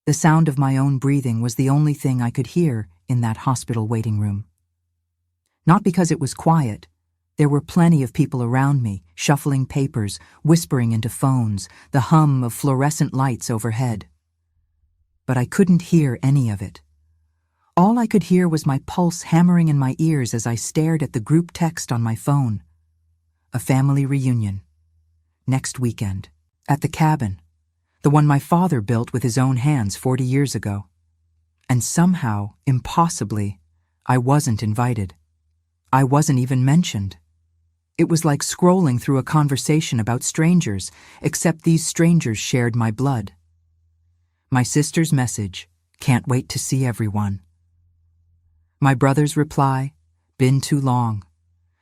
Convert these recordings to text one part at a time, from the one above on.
The sound of my own breathing was the only thing I could hear in that hospital waiting room. Not because it was quiet. There were plenty of people around me, shuffling papers, whispering into phones, the hum of fluorescent lights overhead. But I couldn't hear any of it. All I could hear was my pulse hammering in my ears as I stared at the group text on my phone. A family reunion. Next weekend. At the cabin. The one my father built with his own hands 40 years ago. And somehow, impossibly, I wasn't invited. I wasn't even mentioned. It was like scrolling through a conversation about strangers, except these strangers shared my blood. My sister's message, "Can't wait to see everyone." My brother's reply, "Been too long."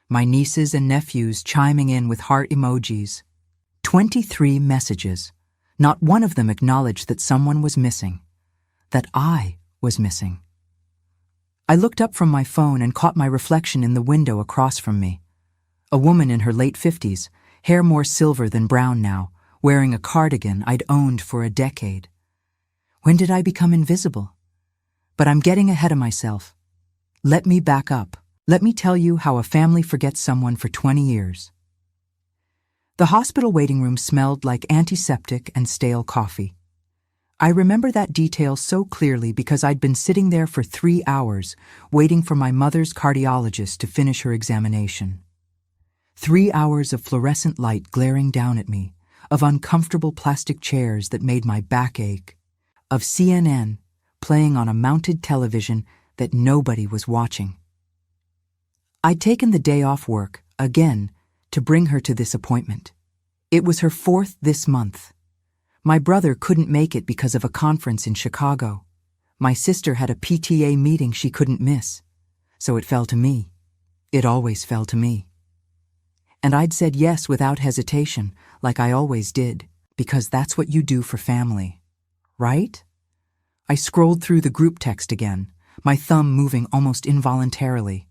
My nieces and nephews chiming in with heart emojis. 23 messages. Not one of them acknowledged that someone was missing. That I was missing. I looked up from my phone and caught my reflection in the window across from me. A woman in her late 50s, hair more silver than brown now, wearing a cardigan I'd owned for a decade. When did I become invisible? But I'm getting ahead of myself. Let me back up. Let me tell you how a family forgets someone for 20 years. The hospital waiting room smelled like antiseptic and stale coffee. I remember that detail so clearly because I'd been sitting there for 3 hours, waiting for my mother's cardiologist to finish her examination. 3 hours of fluorescent light glaring down at me, of uncomfortable plastic chairs that made my back ache, of CNN playing on a mounted television that nobody was watching. I'd taken the day off work, again, to bring her to this appointment. It was her 4th this month. My brother couldn't make it because of a conference in Chicago. My sister had a PTA meeting she couldn't miss. So it fell to me. It always fell to me. And I'd said yes without hesitation, like I always did, because that's what you do for family. Right? I scrolled through the group text again, my thumb moving almost involuntarily.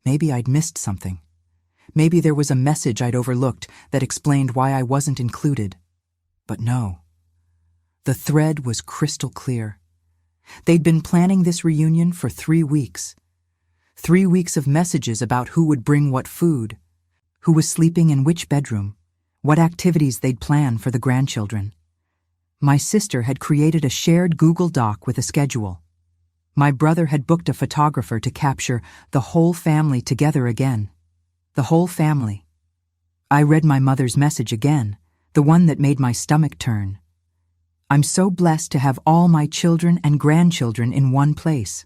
Maybe I'd missed something. Maybe there was a message I'd overlooked that explained why I wasn't included. But no. The thread was crystal clear. They'd been planning this reunion for 3 weeks. 3 weeks of messages about who would bring what food, who was sleeping in which bedroom, what activities they'd plan for the grandchildren. My sister had created a shared Google Doc with a schedule. My brother had booked a photographer to capture the whole family together again. The whole family. I read my mother's message again, the one that made my stomach turn. I'm so blessed to have all my children and grandchildren in one place.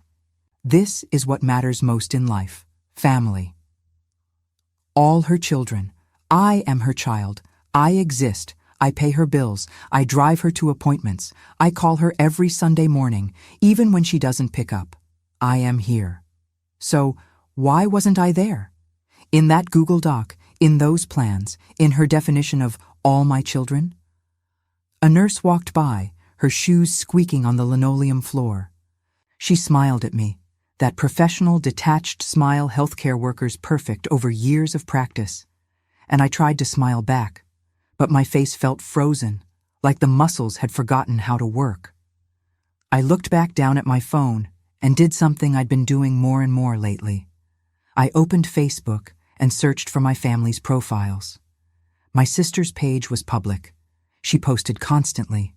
This is what matters most in life, family. All her children. I am her child. I exist. I pay her bills. I drive her to appointments. I call her every Sunday morning, even when she doesn't pick up. I am here. So, why wasn't I there? In that Google Doc, in those plans, in her definition of all my children? A nurse walked by, her shoes squeaking on the linoleum floor. She smiled at me, that professional, detached smile healthcare workers perfect over years of practice. And I tried to smile back. But my face felt frozen, like the muscles had forgotten how to work. I looked back down at my phone and did something I'd been doing more and more lately. I opened Facebook and searched for my family's profiles. My sister's page was public. She posted constantly.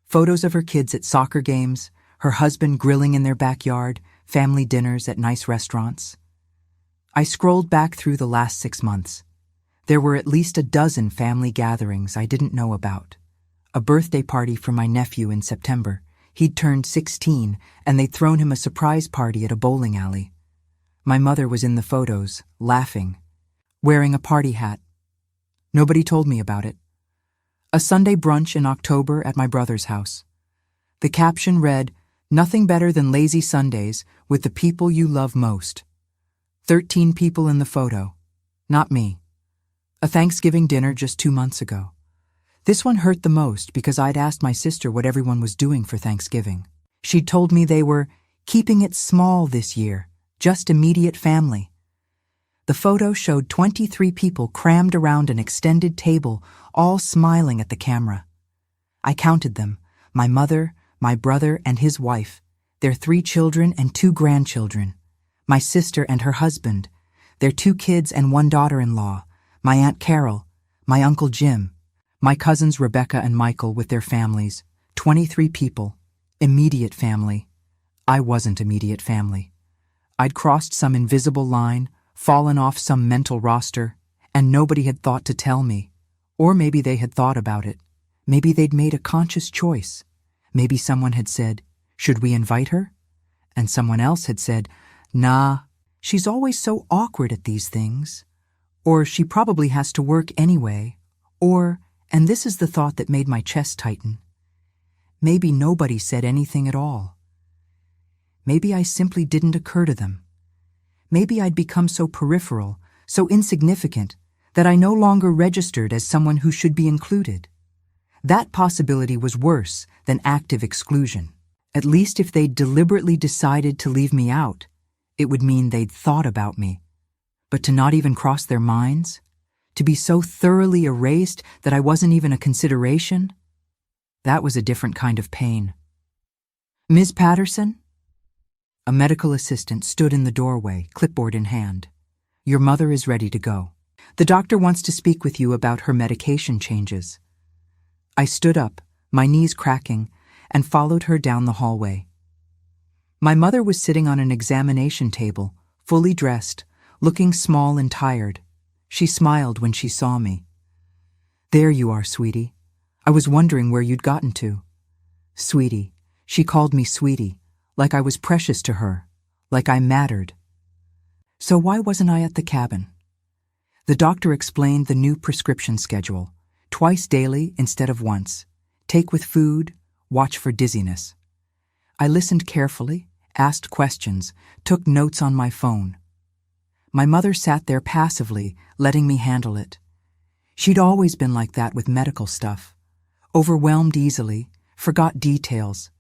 Photos of her kids at soccer games, her husband grilling in their backyard, family dinners at nice restaurants. I scrolled back through the last 6 months. There were at least a dozen family gatherings I didn't know about. A birthday party for my nephew in September. He'd turned 16, and they'd thrown him a surprise party at a bowling alley. My mother was in the photos, laughing, wearing a party hat. Nobody told me about it. A Sunday brunch in October at my brother's house. The caption read, "Nothing better than lazy Sundays with the people you love most." 13 people in the photo. Not me. A Thanksgiving dinner just 2 months ago. This one hurt the most because I'd asked my sister what everyone was doing for Thanksgiving. She'd told me they were keeping it small this year, just immediate family. The photo showed 23 people crammed around an extended table, all smiling at the camera. I counted them: my mother, my brother and his wife, their 3 children and 2 grandchildren, my sister and her husband, their 2 kids and 1 daughter-in-law, my Aunt Carol, my Uncle Jim, my cousins Rebecca and Michael with their families, 23 people, immediate family. I wasn't immediate family. I'd crossed some invisible line, fallen off some mental roster, and nobody had thought to tell me. Or maybe they had thought about it. Maybe they'd made a conscious choice. Maybe someone had said, "Should we invite her?" And someone else had said, "Nah, she's always so awkward at these things." Or she probably has to work anyway. Or, and this is the thought that made my chest tighten, maybe nobody said anything at all. Maybe I simply didn't occur to them. Maybe I'd become so peripheral, so insignificant, that I no longer registered as someone who should be included. That possibility was worse than active exclusion. At least if they'd deliberately decided to leave me out, it would mean they'd thought about me. But to not even cross their minds? To be so thoroughly erased that I wasn't even a consideration? That was a different kind of pain. "Ms. Patterson?" A medical assistant stood in the doorway, clipboard in hand. "Your mother is ready to go. The doctor wants to speak with you about her medication changes." I stood up, my knees cracking, and followed her down the hallway. My mother was sitting on an examination table, fully dressed, looking small and tired. She smiled when she saw me. "There you are, sweetie. I was wondering where you'd gotten to." Sweetie. She called me sweetie, like I was precious to her, like I mattered. So why wasn't I at the cabin? The doctor explained the new prescription schedule, twice daily instead of once. Take with food, watch for dizziness. I listened carefully, asked questions, took notes on my phone. My mother sat there passively, letting me handle it. She'd always been like that with medical stuff. Overwhelmed easily, forgot details.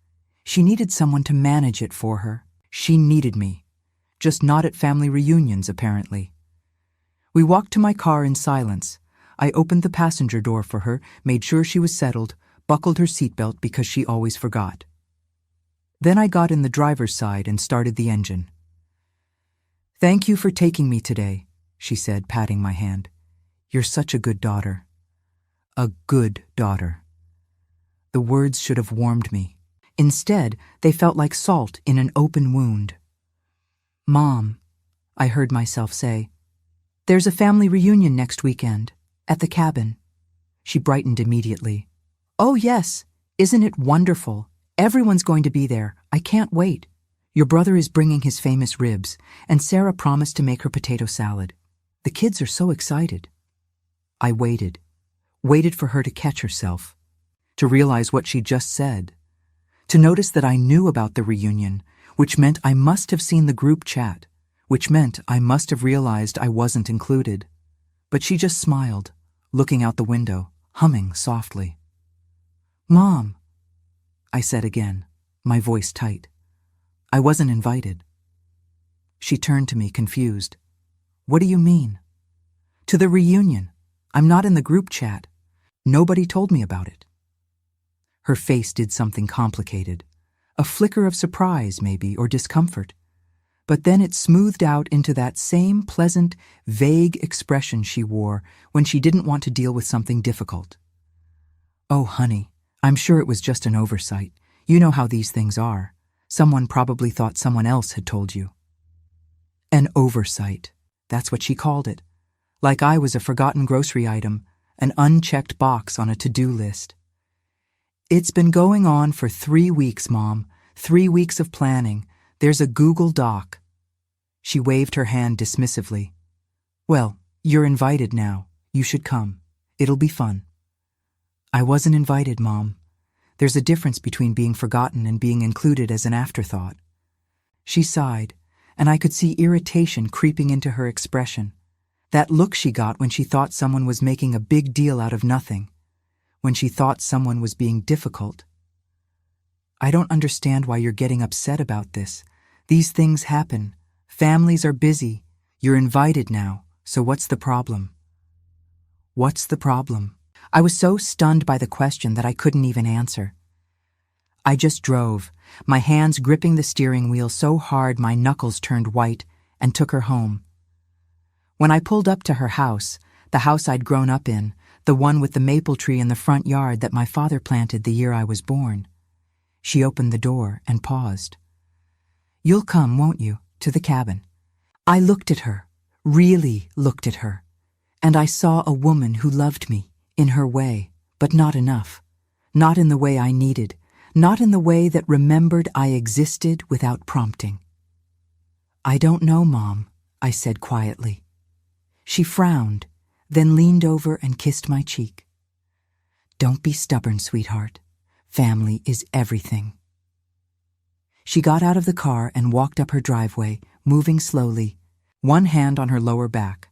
She needed someone to manage it for her. She needed me. Just not at family reunions, apparently. We walked to my car in silence. I opened the passenger door for her, made sure she was settled, buckled her seatbelt because she always forgot. Then I got in the driver's side and started the engine. "Thank you for taking me today," she said, patting my hand. "You're such a good daughter." A good daughter. The words should have warmed me. Instead, they felt like salt in an open wound. "Mom," I heard myself say, "there's a family reunion next weekend, at the cabin." She brightened immediately. "Oh yes, isn't it wonderful? Everyone's going to be there. I can't wait. Your brother is bringing his famous ribs, and Sarah promised to make her potato salad. The kids are so excited." I waited for her to catch herself, to realize what she just said, to notice that I knew about the reunion, which meant I must have seen the group chat, which meant I must have realized I wasn't included. But she just smiled, looking out the window, humming softly. "Mom," I said again, my voice tight. "I wasn't invited." She turned to me, confused. "What do you mean?" "To the reunion. I'm not in the group chat. Nobody told me about it." Her face did something complicated. A flicker of surprise, maybe, or discomfort. But then it smoothed out into that same pleasant, vague expression she wore when she didn't want to deal with something difficult. "Oh, honey, I'm sure it was just an oversight. You know how these things are. Someone probably thought someone else had told you." An oversight. That's what she called it. Like I was a forgotten grocery item, an unchecked box on a to-do list. "It's been going on for 3 weeks, Mom. 3 weeks of planning. There's a Google Doc." She waved her hand dismissively. "Well, you're invited now. You should come. It'll be fun." "I wasn't invited, Mom. There's a difference between being forgotten and being included as an afterthought." She sighed, and I could see irritation creeping into her expression. That look she got when she thought someone was making a big deal out of nothing, when she thought someone was being difficult. "I don't understand why you're getting upset about this. These things happen. Families are busy. You're invited now, so what's the problem?" What's the problem? I was so stunned by the question that I couldn't even answer. I just drove, my hands gripping the steering wheel so hard my knuckles turned white, and took her home. When I pulled up to her house, the house I'd grown up in, the one with the maple tree in the front yard that my father planted the year I was born, she opened the door and paused. "You'll come, won't you, to the cabin?" I looked at her, really looked at her, and I saw a woman who loved me, in her way, but not enough, not in the way I needed, not in the way that remembered I existed without prompting. "I don't know, Mom," I said quietly. She frowned, then leaned over and kissed my cheek. "Don't be stubborn, sweetheart. Family is everything." She got out of the car and walked up her driveway, moving slowly, one hand on her lower back.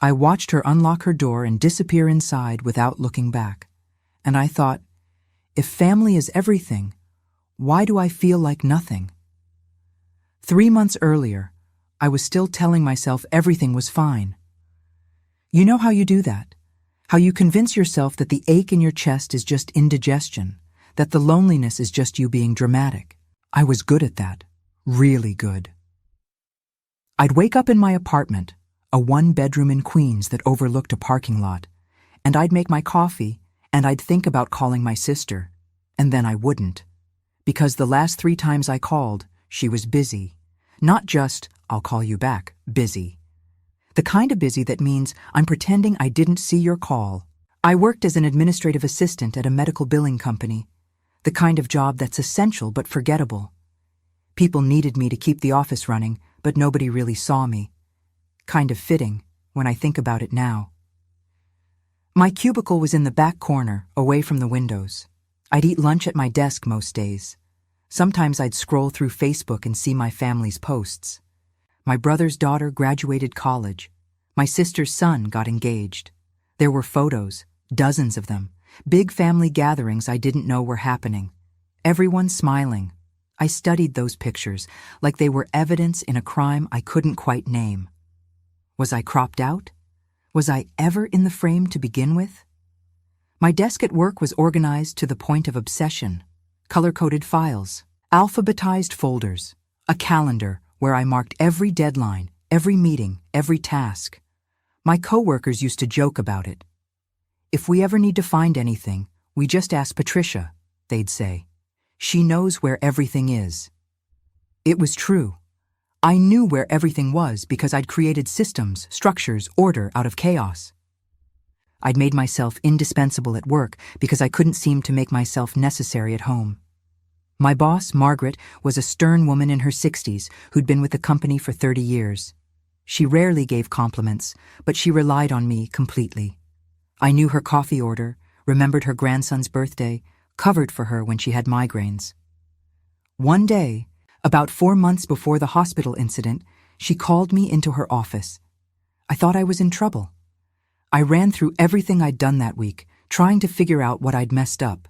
I watched her unlock her door and disappear inside without looking back, and I thought, if family is everything, why do I feel like nothing? 3 months earlier, I was still telling myself everything was fine. You know how you do that? How you convince yourself that the ache in your chest is just indigestion, that the loneliness is just you being dramatic. I was good at that, really good. I'd wake up in my apartment, a 1-bedroom in Queens that overlooked a parking lot, and I'd make my coffee, and I'd think about calling my sister, and then I wouldn't, because the last 3 times I called, she was busy. Not just, "I'll call you back," busy. The kind of busy that means I'm pretending I didn't see your call. I worked as an administrative assistant at a medical billing company, the kind of job that's essential but forgettable. People needed me to keep the office running, but nobody really saw me. Kind of fitting, when I think about it now. My cubicle was in the back corner, away from the windows. I'd eat lunch at my desk most days. Sometimes I'd scroll through Facebook and see my family's posts. My brother's daughter graduated college. My sister's son got engaged. There were photos, dozens of them, big family gatherings I didn't know were happening. Everyone smiling. I studied those pictures like they were evidence in a crime I couldn't quite name. Was I cropped out? Was I ever in the frame to begin with? My desk at work was organized to the point of obsession. Color-coded files, alphabetized folders, a calendar where I marked every deadline, every meeting, every task. My coworkers used to joke about it. "If we ever need to find anything, we just ask Patricia," they'd say. "She knows where everything is." It was true. I knew where everything was because I'd created systems, structures, order out of chaos. I'd made myself indispensable at work because I couldn't seem to make myself necessary at home. My boss, Margaret, was a stern woman in her 60s who'd been with the company for 30 years. She rarely gave compliments, but she relied on me completely. I knew her coffee order, remembered her grandson's birthday, covered for her when she had migraines. One day, about 4 months before the hospital incident, she called me into her office. I thought I was in trouble. I ran through everything I'd done that week, trying to figure out what I'd messed up.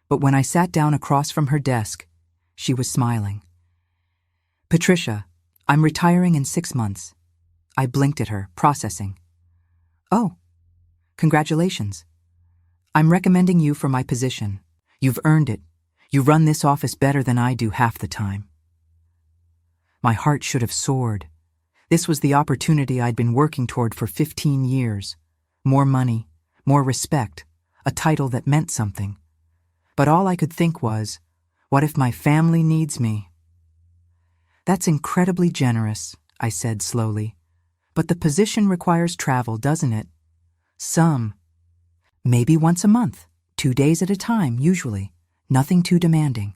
But when I sat down across from her desk, she was smiling. "Patricia, I'm retiring in 6 months." I blinked at her, processing. "Oh, congratulations. I'm recommending you for my position. You've earned it. You run this office better than I do half the time." My heart should have soared. This was the opportunity I'd been working toward for 15 years. More money, more respect, a title that meant something. But all I could think was, what if my family needs me? "That's incredibly generous," I said slowly. "But the position requires travel, doesn't it?" "Some. Maybe once a month, 2 days at a time, usually. Nothing too demanding.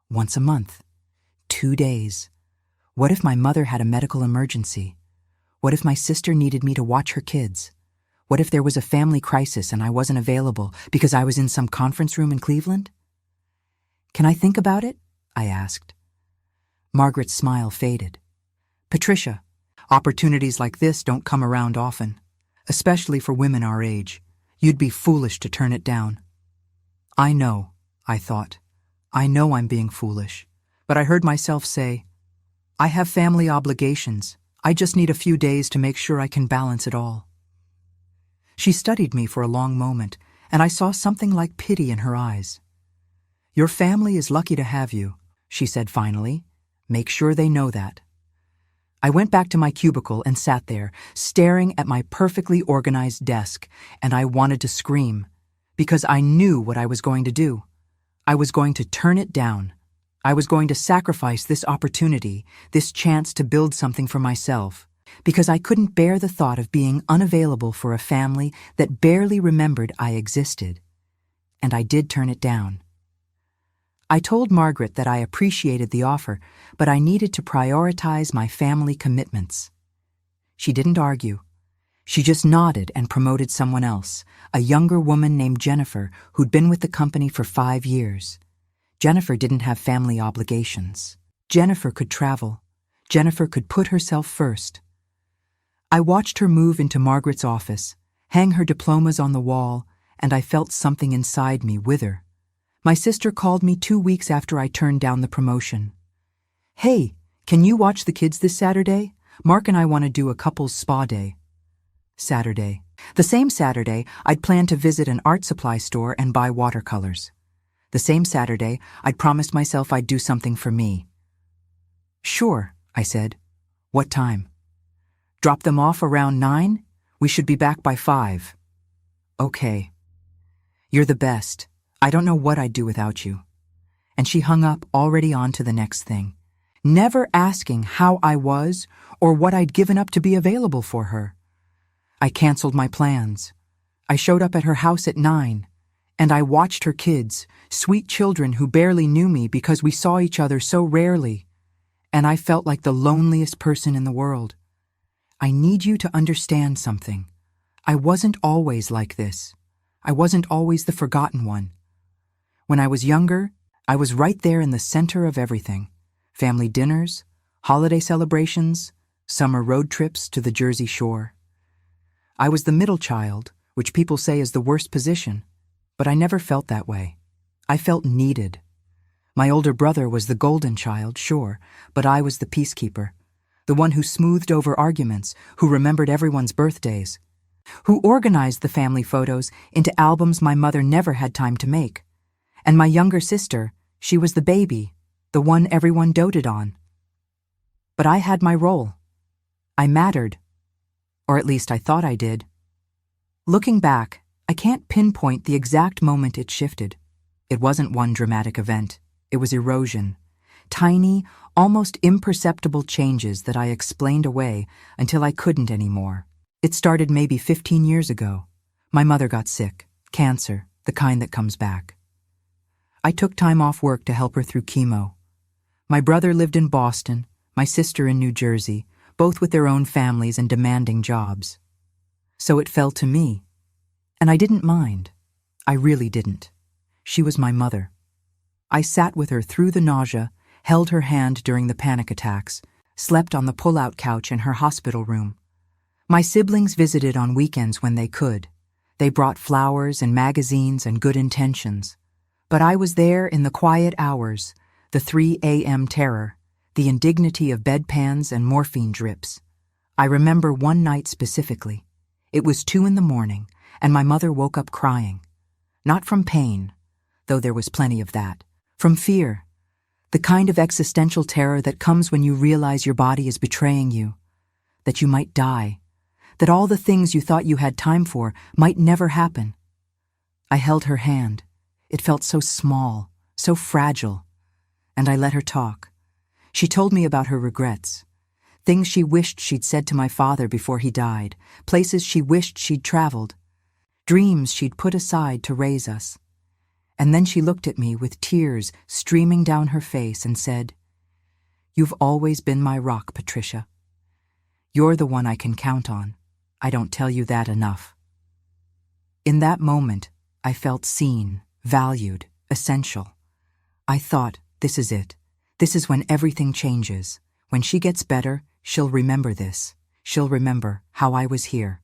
Once a month. 2 days. What if my mother had a medical emergency? What if my sister needed me to watch her kids? What if there was a family crisis and I wasn't available because I was in some conference room in Cleveland?" "Can I think about it?" I asked. Margaret's smile faded. "Patricia, opportunities like this don't come around often, especially for women our age. You'd be foolish to turn it down." "I know," I thought. "I know I'm being foolish." But I heard myself say, "I have family obligations. I just need a few days to make sure I can balance it all." She studied me for a long moment, and I saw something like pity in her eyes. "Your family is lucky to have you," she said finally. "Make sure they know that." I went back to my cubicle and sat there, staring at my perfectly organized desk, and I wanted to scream, because I knew what I was going to do. I was going to turn it down. I was going to sacrifice this opportunity, this chance to build something for myself, because I couldn't bear the thought of being unavailable for a family that barely remembered I existed. And I did turn it down. I told Margaret that I appreciated the offer, but I needed to prioritize my family commitments. She didn't argue. She just nodded and promoted someone else, a younger woman named Jennifer who'd been with the company for 5 years. Jennifer didn't have family obligations. Jennifer could travel. Jennifer could put herself first. I watched her move into Margaret's office, hang her diplomas on the wall, and I felt something inside me wither. My sister called me 2 weeks after I turned down the promotion. "Hey, can you watch the kids this Saturday? Mark and I want to do a couple's spa day." Saturday. The same Saturday, I'd planned to visit an art supply store and buy watercolors. The same Saturday, I'd promised myself I'd do something for me. "Sure," I said. "What time?" "Drop them off around 9? We should be back by 5. "Okay." "You're the best. I don't know what I'd do without you." And she hung up, already on to the next thing, never asking how I was or what I'd given up to be available for her. I canceled my plans. I showed up at her house at 9, and I watched her kids, sweet children who barely knew me because we saw each other so rarely, and I felt like the loneliest person in the world. I need you to understand something. I wasn't always like this. I wasn't always the forgotten one. When I was younger, I was right there in the center of everything. Family dinners, holiday celebrations, summer road trips to the Jersey Shore. I was the middle child, which people say is the worst position, but I never felt that way. I felt needed. My older brother was the golden child, sure, but I was the peacekeeper, the one who smoothed over arguments, who remembered everyone's birthdays, who organized the family photos into albums my mother never had time to make. And my younger sister, she was the baby, the one everyone doted on. But I had my role. I mattered. Or at least I thought I did. Looking back, I can't pinpoint the exact moment it shifted. It wasn't one dramatic event. It was erosion. Tiny, almost imperceptible changes that I explained away until I couldn't anymore. It started maybe 15 years ago. My mother got sick, cancer, the kind that comes back. I took time off work to help her through chemo. My brother lived in Boston, my sister in New Jersey, both with their own families and demanding jobs. So it fell to me. And I didn't mind. I really didn't. She was my mother. I sat with her through the nausea, held her hand during the panic attacks, slept on the pull-out couch in her hospital room. My siblings visited on weekends when they could. They brought flowers and magazines and good intentions. But I was there in the quiet hours, the 3 a.m. terror, the indignity of bedpans and morphine drips. I remember one night specifically. It was 2 a.m, and my mother woke up crying. Not from pain, though there was plenty of that. From fear. The kind of existential terror that comes when you realize your body is betraying you. That you might die. That all the things you thought you had time for might never happen. I held her hand. It felt so small, so fragile. And I let her talk. She told me about her regrets. Things she wished she'd said to my father before he died. Places she wished she'd traveled. Dreams she'd put aside to raise us. And then she looked at me with tears streaming down her face and said, "You've always been my rock, Patricia. You're the one I can count on. I don't tell you that enough." In that moment, I felt seen, valued, essential. I thought, this is it. This is when everything changes. When she gets better, she'll remember this. She'll remember how I was here.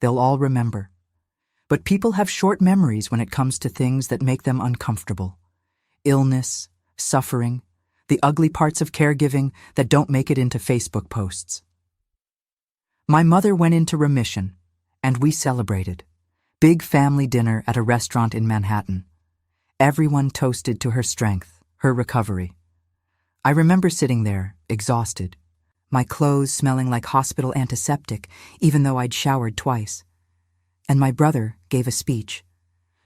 They'll all remember. But people have short memories when it comes to things that make them uncomfortable. Illness, suffering, the ugly parts of caregiving that don't make it into Facebook posts. My mother went into remission, and we celebrated. Big family dinner at a restaurant in Manhattan. Everyone toasted to her strength, her recovery. I remember sitting there, exhausted, my clothes smelling like hospital antiseptic, even though I'd showered twice. And my brother gave a speech,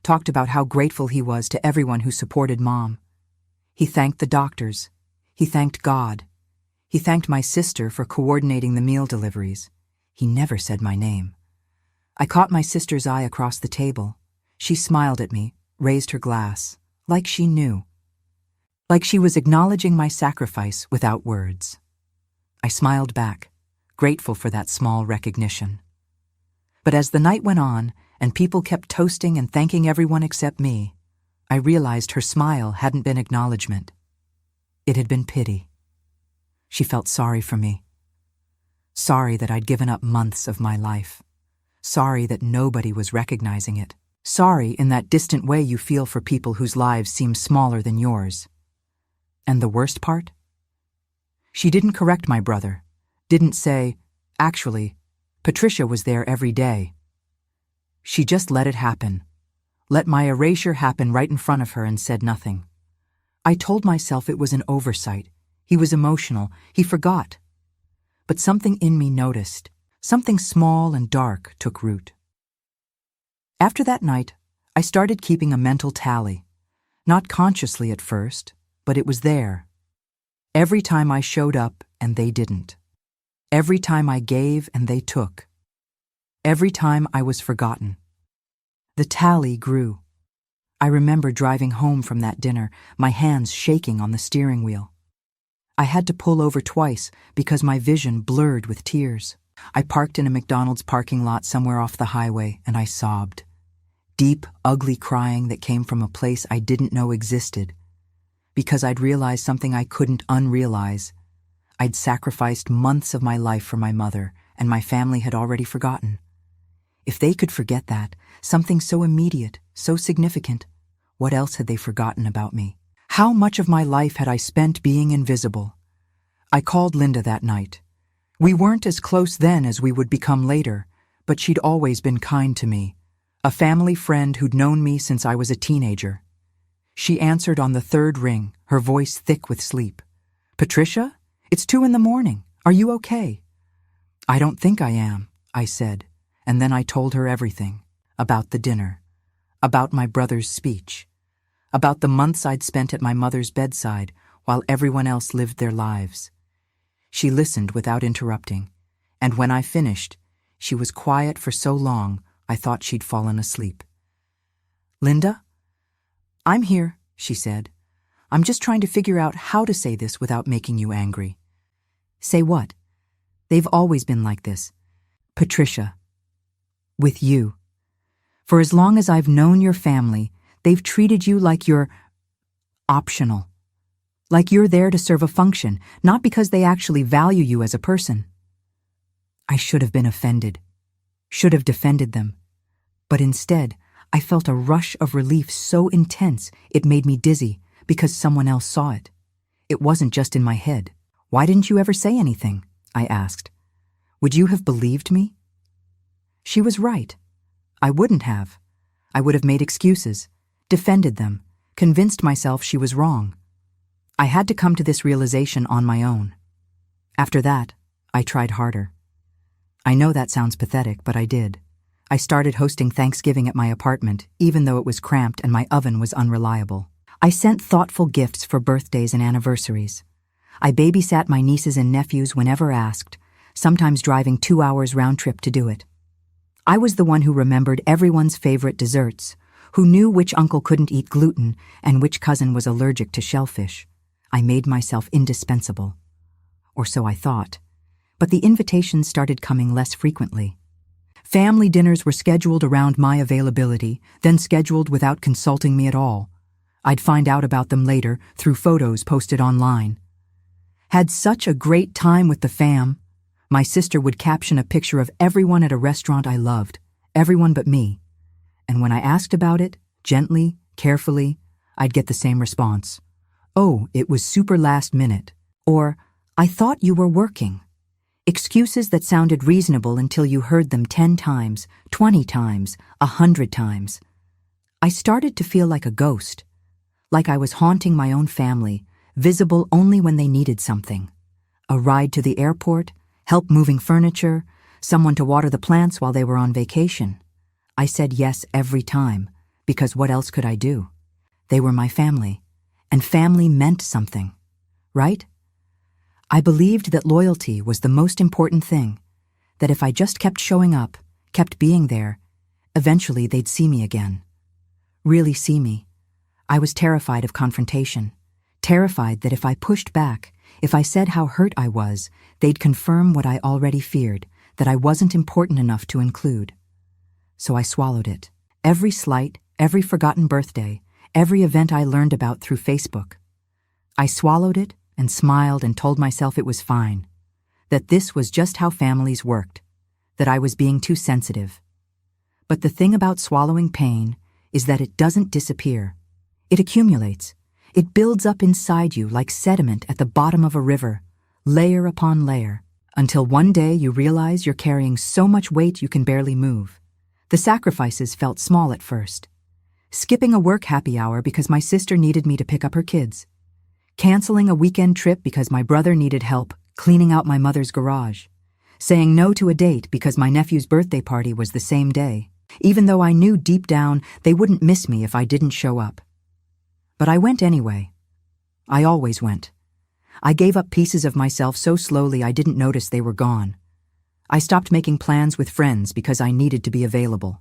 talked about how grateful he was to everyone who supported Mom. He thanked the doctors. He thanked God. He thanked my sister for coordinating the meal deliveries. He never said my name. I caught my sister's eye across the table. She smiled at me, raised her glass, like she knew. Like she was acknowledging my sacrifice without words. I smiled back, grateful for that small recognition. But as the night went on, and people kept toasting and thanking everyone except me, I realized her smile hadn't been acknowledgement. It had been pity. She felt sorry for me. Sorry that I'd given up months of my life. Sorry that nobody was recognizing it. Sorry in that distant way you feel for people whose lives seem smaller than yours. And the worst part? She didn't correct my brother, didn't say, actually, Patricia was there every day. She just let it happen, let my erasure happen right in front of her and said nothing. I told myself it was an oversight. He was emotional, he forgot. But something in me noticed, something small and dark took root. After that night, I started keeping a mental tally, not consciously at first, but it was there. Every time I showed up and they didn't. Every time I gave and they took. Every time I was forgotten. The tally grew. I remember driving home from that dinner, my hands shaking on the steering wheel. I had to pull over twice because my vision blurred with tears. I parked in a McDonald's parking lot somewhere off the highway and I sobbed. Deep, ugly crying that came from a place I didn't know existed. Because I'd realized something I couldn't unrealize. I'd sacrificed months of my life for my mother, and my family had already forgotten. If they could forget that, something so immediate, so significant, what else had they forgotten about me? How much of my life had I spent being invisible? I called Linda that night. We weren't as close then as we would become later, but she'd always been kind to me, a family friend who'd known me since I was a teenager. She answered on the third ring, her voice thick with sleep. "Patricia? It's 2 a.m. Are you okay?" "I don't think I am," I said, and then I told her everything. About the dinner. About my brother's speech. About the months I'd spent at my mother's bedside while everyone else lived their lives. She listened without interrupting, and when I finished, she was quiet for so long I thought she'd fallen asleep. "Linda?" "I'm here," she said. "I'm just trying to figure out how to say this without making you angry." "Say what?" "They've always been like this. Patricia. With you. For as long as I've known your family, they've treated you like you're optional. Like you're there to serve a function, not because they actually value you as a person." I should have been offended. Should have defended them. But instead, I felt a rush of relief so intense it made me dizzy because someone else saw it. It wasn't just in my head. "Why didn't you ever say anything?" I asked. "Would you have believed me?" She was right. I wouldn't have. I would have made excuses, defended them, convinced myself she was wrong. I had to come to this realization on my own. After that, I tried harder. I know that sounds pathetic, but I did. I started hosting Thanksgiving at my apartment, even though it was cramped and my oven was unreliable. I sent thoughtful gifts for birthdays and anniversaries. I babysat my nieces and nephews whenever asked, sometimes driving 2 hours round trip to do it. I was the one who remembered everyone's favorite desserts, who knew which uncle couldn't eat gluten and which cousin was allergic to shellfish. I made myself indispensable. Or so I thought. But the invitations started coming less frequently. Family dinners were scheduled around my availability, then scheduled without consulting me at all. I'd find out about them later through photos posted online. "Had such a great time with the fam." My sister would caption a picture of everyone at a restaurant I loved, everyone but me. And when I asked about it, gently, carefully, I'd get the same response. "Oh, it was super last minute." Or, "I thought you were working." Excuses that sounded reasonable until you heard them 10 times, 20 times, 100 times. I started to feel like a ghost, like I was haunting my own family, visible only when they needed something. A ride to the airport, help moving furniture, someone to water the plants while they were on vacation. I said yes every time, because what else could I do? They were my family, and family meant something, right? I believed that loyalty was the most important thing, that if I just kept showing up, kept being there, eventually they'd see me again. Really see me. I was terrified of confrontation, terrified that if I pushed back, if I said how hurt I was, they'd confirm what I already feared, that I wasn't important enough to include. So I swallowed it. Every slight, every forgotten birthday, every event I learned about through Facebook. I swallowed it and smiled and told myself it was fine, that this was just how families worked, that I was being too sensitive. But the thing about swallowing pain is that it doesn't disappear. It accumulates. It builds up inside you like sediment at the bottom of a river, layer upon layer, until one day you realize you're carrying so much weight you can barely move. The sacrifices felt small at first. Skipping a work happy hour because my sister needed me to pick up her kids. Canceling a weekend trip because my brother needed help cleaning out my mother's garage. Saying no to a date because my nephew's birthday party was the same day, even though I knew deep down they wouldn't miss me if I didn't show up. But I went anyway. I always went. I gave up pieces of myself so slowly I didn't notice they were gone. I stopped making plans with friends because I needed to be available.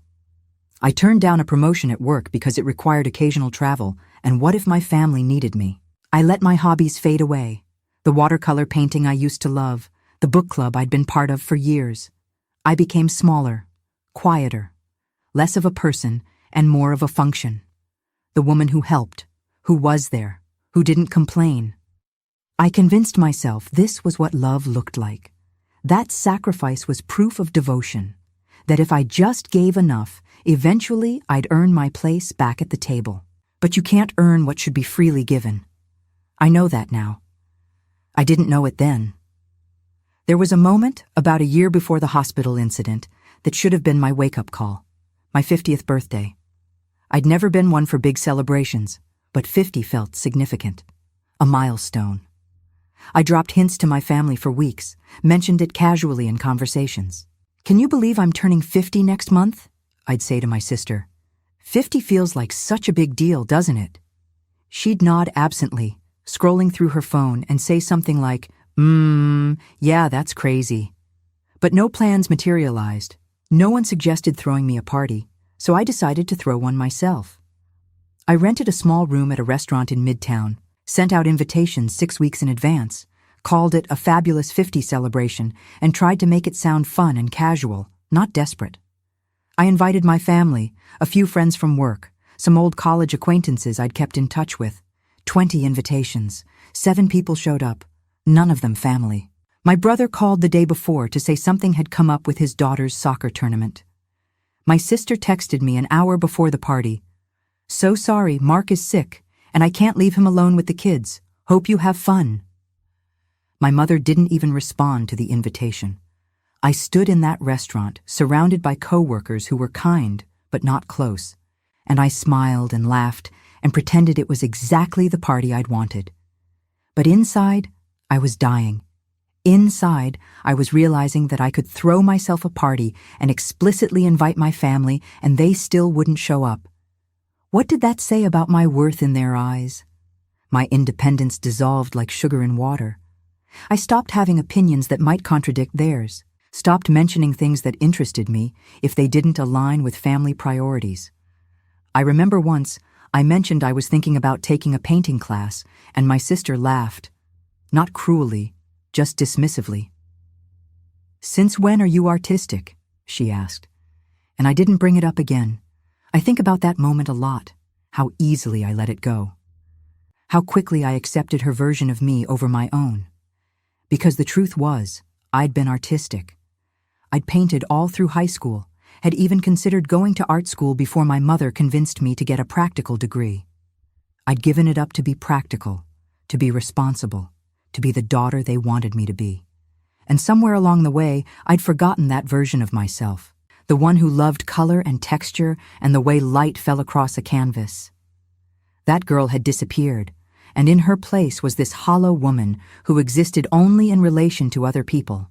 I turned down a promotion at work because it required occasional travel, and what if my family needed me? I let my hobbies fade away. The watercolor painting I used to love, the book club I'd been part of for years. I became smaller, quieter, less of a person and more of a function. The woman who helped, who was there, who didn't complain. I convinced myself this was what love looked like. That sacrifice was proof of devotion, that if I just gave enough, eventually I'd earn my place back at the table. But you can't earn what should be freely given. I know that now. I didn't know it then. There was a moment, about a year before the hospital incident, that should have been my wake-up call. My 50th birthday. I'd never been one for big celebrations, but 50 felt significant. A milestone. I dropped hints to my family for weeks, mentioned it casually in conversations. "Can you believe I'm turning 50 next month?" I'd say to my sister. 50 feels like such a big deal, doesn't it? She'd nod absently, scrolling through her phone and say something like, yeah, that's crazy. But no plans materialized. No one suggested throwing me a party, so I decided to throw one myself. I rented a small room at a restaurant in Midtown, sent out invitations 6 weeks in advance, called it a fabulous 50 celebration, and tried to make it sound fun and casual, not desperate. I invited my family, a few friends from work, some old college acquaintances I'd kept in touch with. 20 invitations. 7 people showed up, none of them family. My brother called the day before to say something had come up with his daughter's soccer tournament. My sister texted me an hour before the party. "So sorry, Mark is sick, and I can't leave him alone with the kids. Hope you have fun." My mother didn't even respond to the invitation. I stood in that restaurant, surrounded by co-workers who were kind, but not close, and I smiled and laughed and pretended it was exactly the party I'd wanted. But inside, I was dying. Inside, I was realizing that I could throw myself a party and explicitly invite my family, and they still wouldn't show up. What did that say about my worth in their eyes? My independence dissolved like sugar in water. I stopped having opinions that might contradict theirs, stopped mentioning things that interested me if they didn't align with family priorities. I remember once, I mentioned I was thinking about taking a painting class, and my sister laughed. Not cruelly, just dismissively. "Since when are you artistic?" she asked. And I didn't bring it up again. I think about that moment a lot, how easily I let it go. How quickly I accepted her version of me over my own. Because the truth was, I'd been artistic. I'd painted all through high school, had even considered going to art school before my mother convinced me to get a practical degree. I'd given it up to be practical, to be responsible, to be the daughter they wanted me to be. And somewhere along the way, I'd forgotten that version of myself, the one who loved color and texture and the way light fell across a canvas. That girl had disappeared, and in her place was this hollow woman who existed only in relation to other people,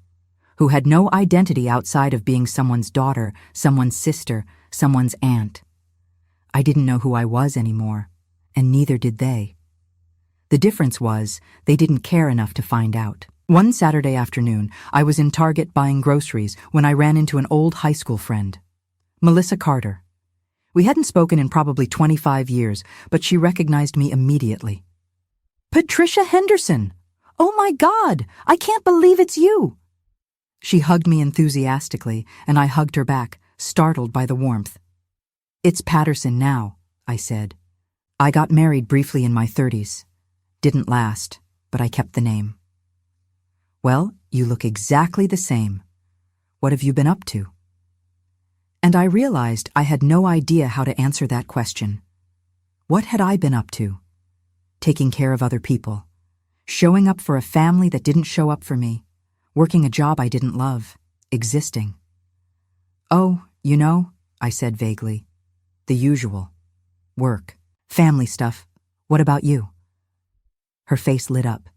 who had no identity outside of being someone's daughter, someone's sister, someone's aunt. I didn't know who I was anymore, and neither did they. The difference was, they didn't care enough to find out. One Saturday afternoon, I was in Target buying groceries when I ran into an old high school friend, Melissa Carter. We hadn't spoken in probably 25 years, but she recognized me immediately. "Patricia Henderson! Oh my God! I can't believe it's you!" She hugged me enthusiastically, and I hugged her back, startled by the warmth. "It's Patterson now," I said. "I got married briefly in my 30s. Didn't last, but I kept the name." "Well, you look exactly the same. What have you been up to?" And I realized I had no idea how to answer that question. What had I been up to? Taking care of other people, showing up for a family that didn't show up for me, working a job I didn't love, existing. "Oh, you know," I said vaguely, "the usual. Work, family stuff. What about you?" Her face lit up.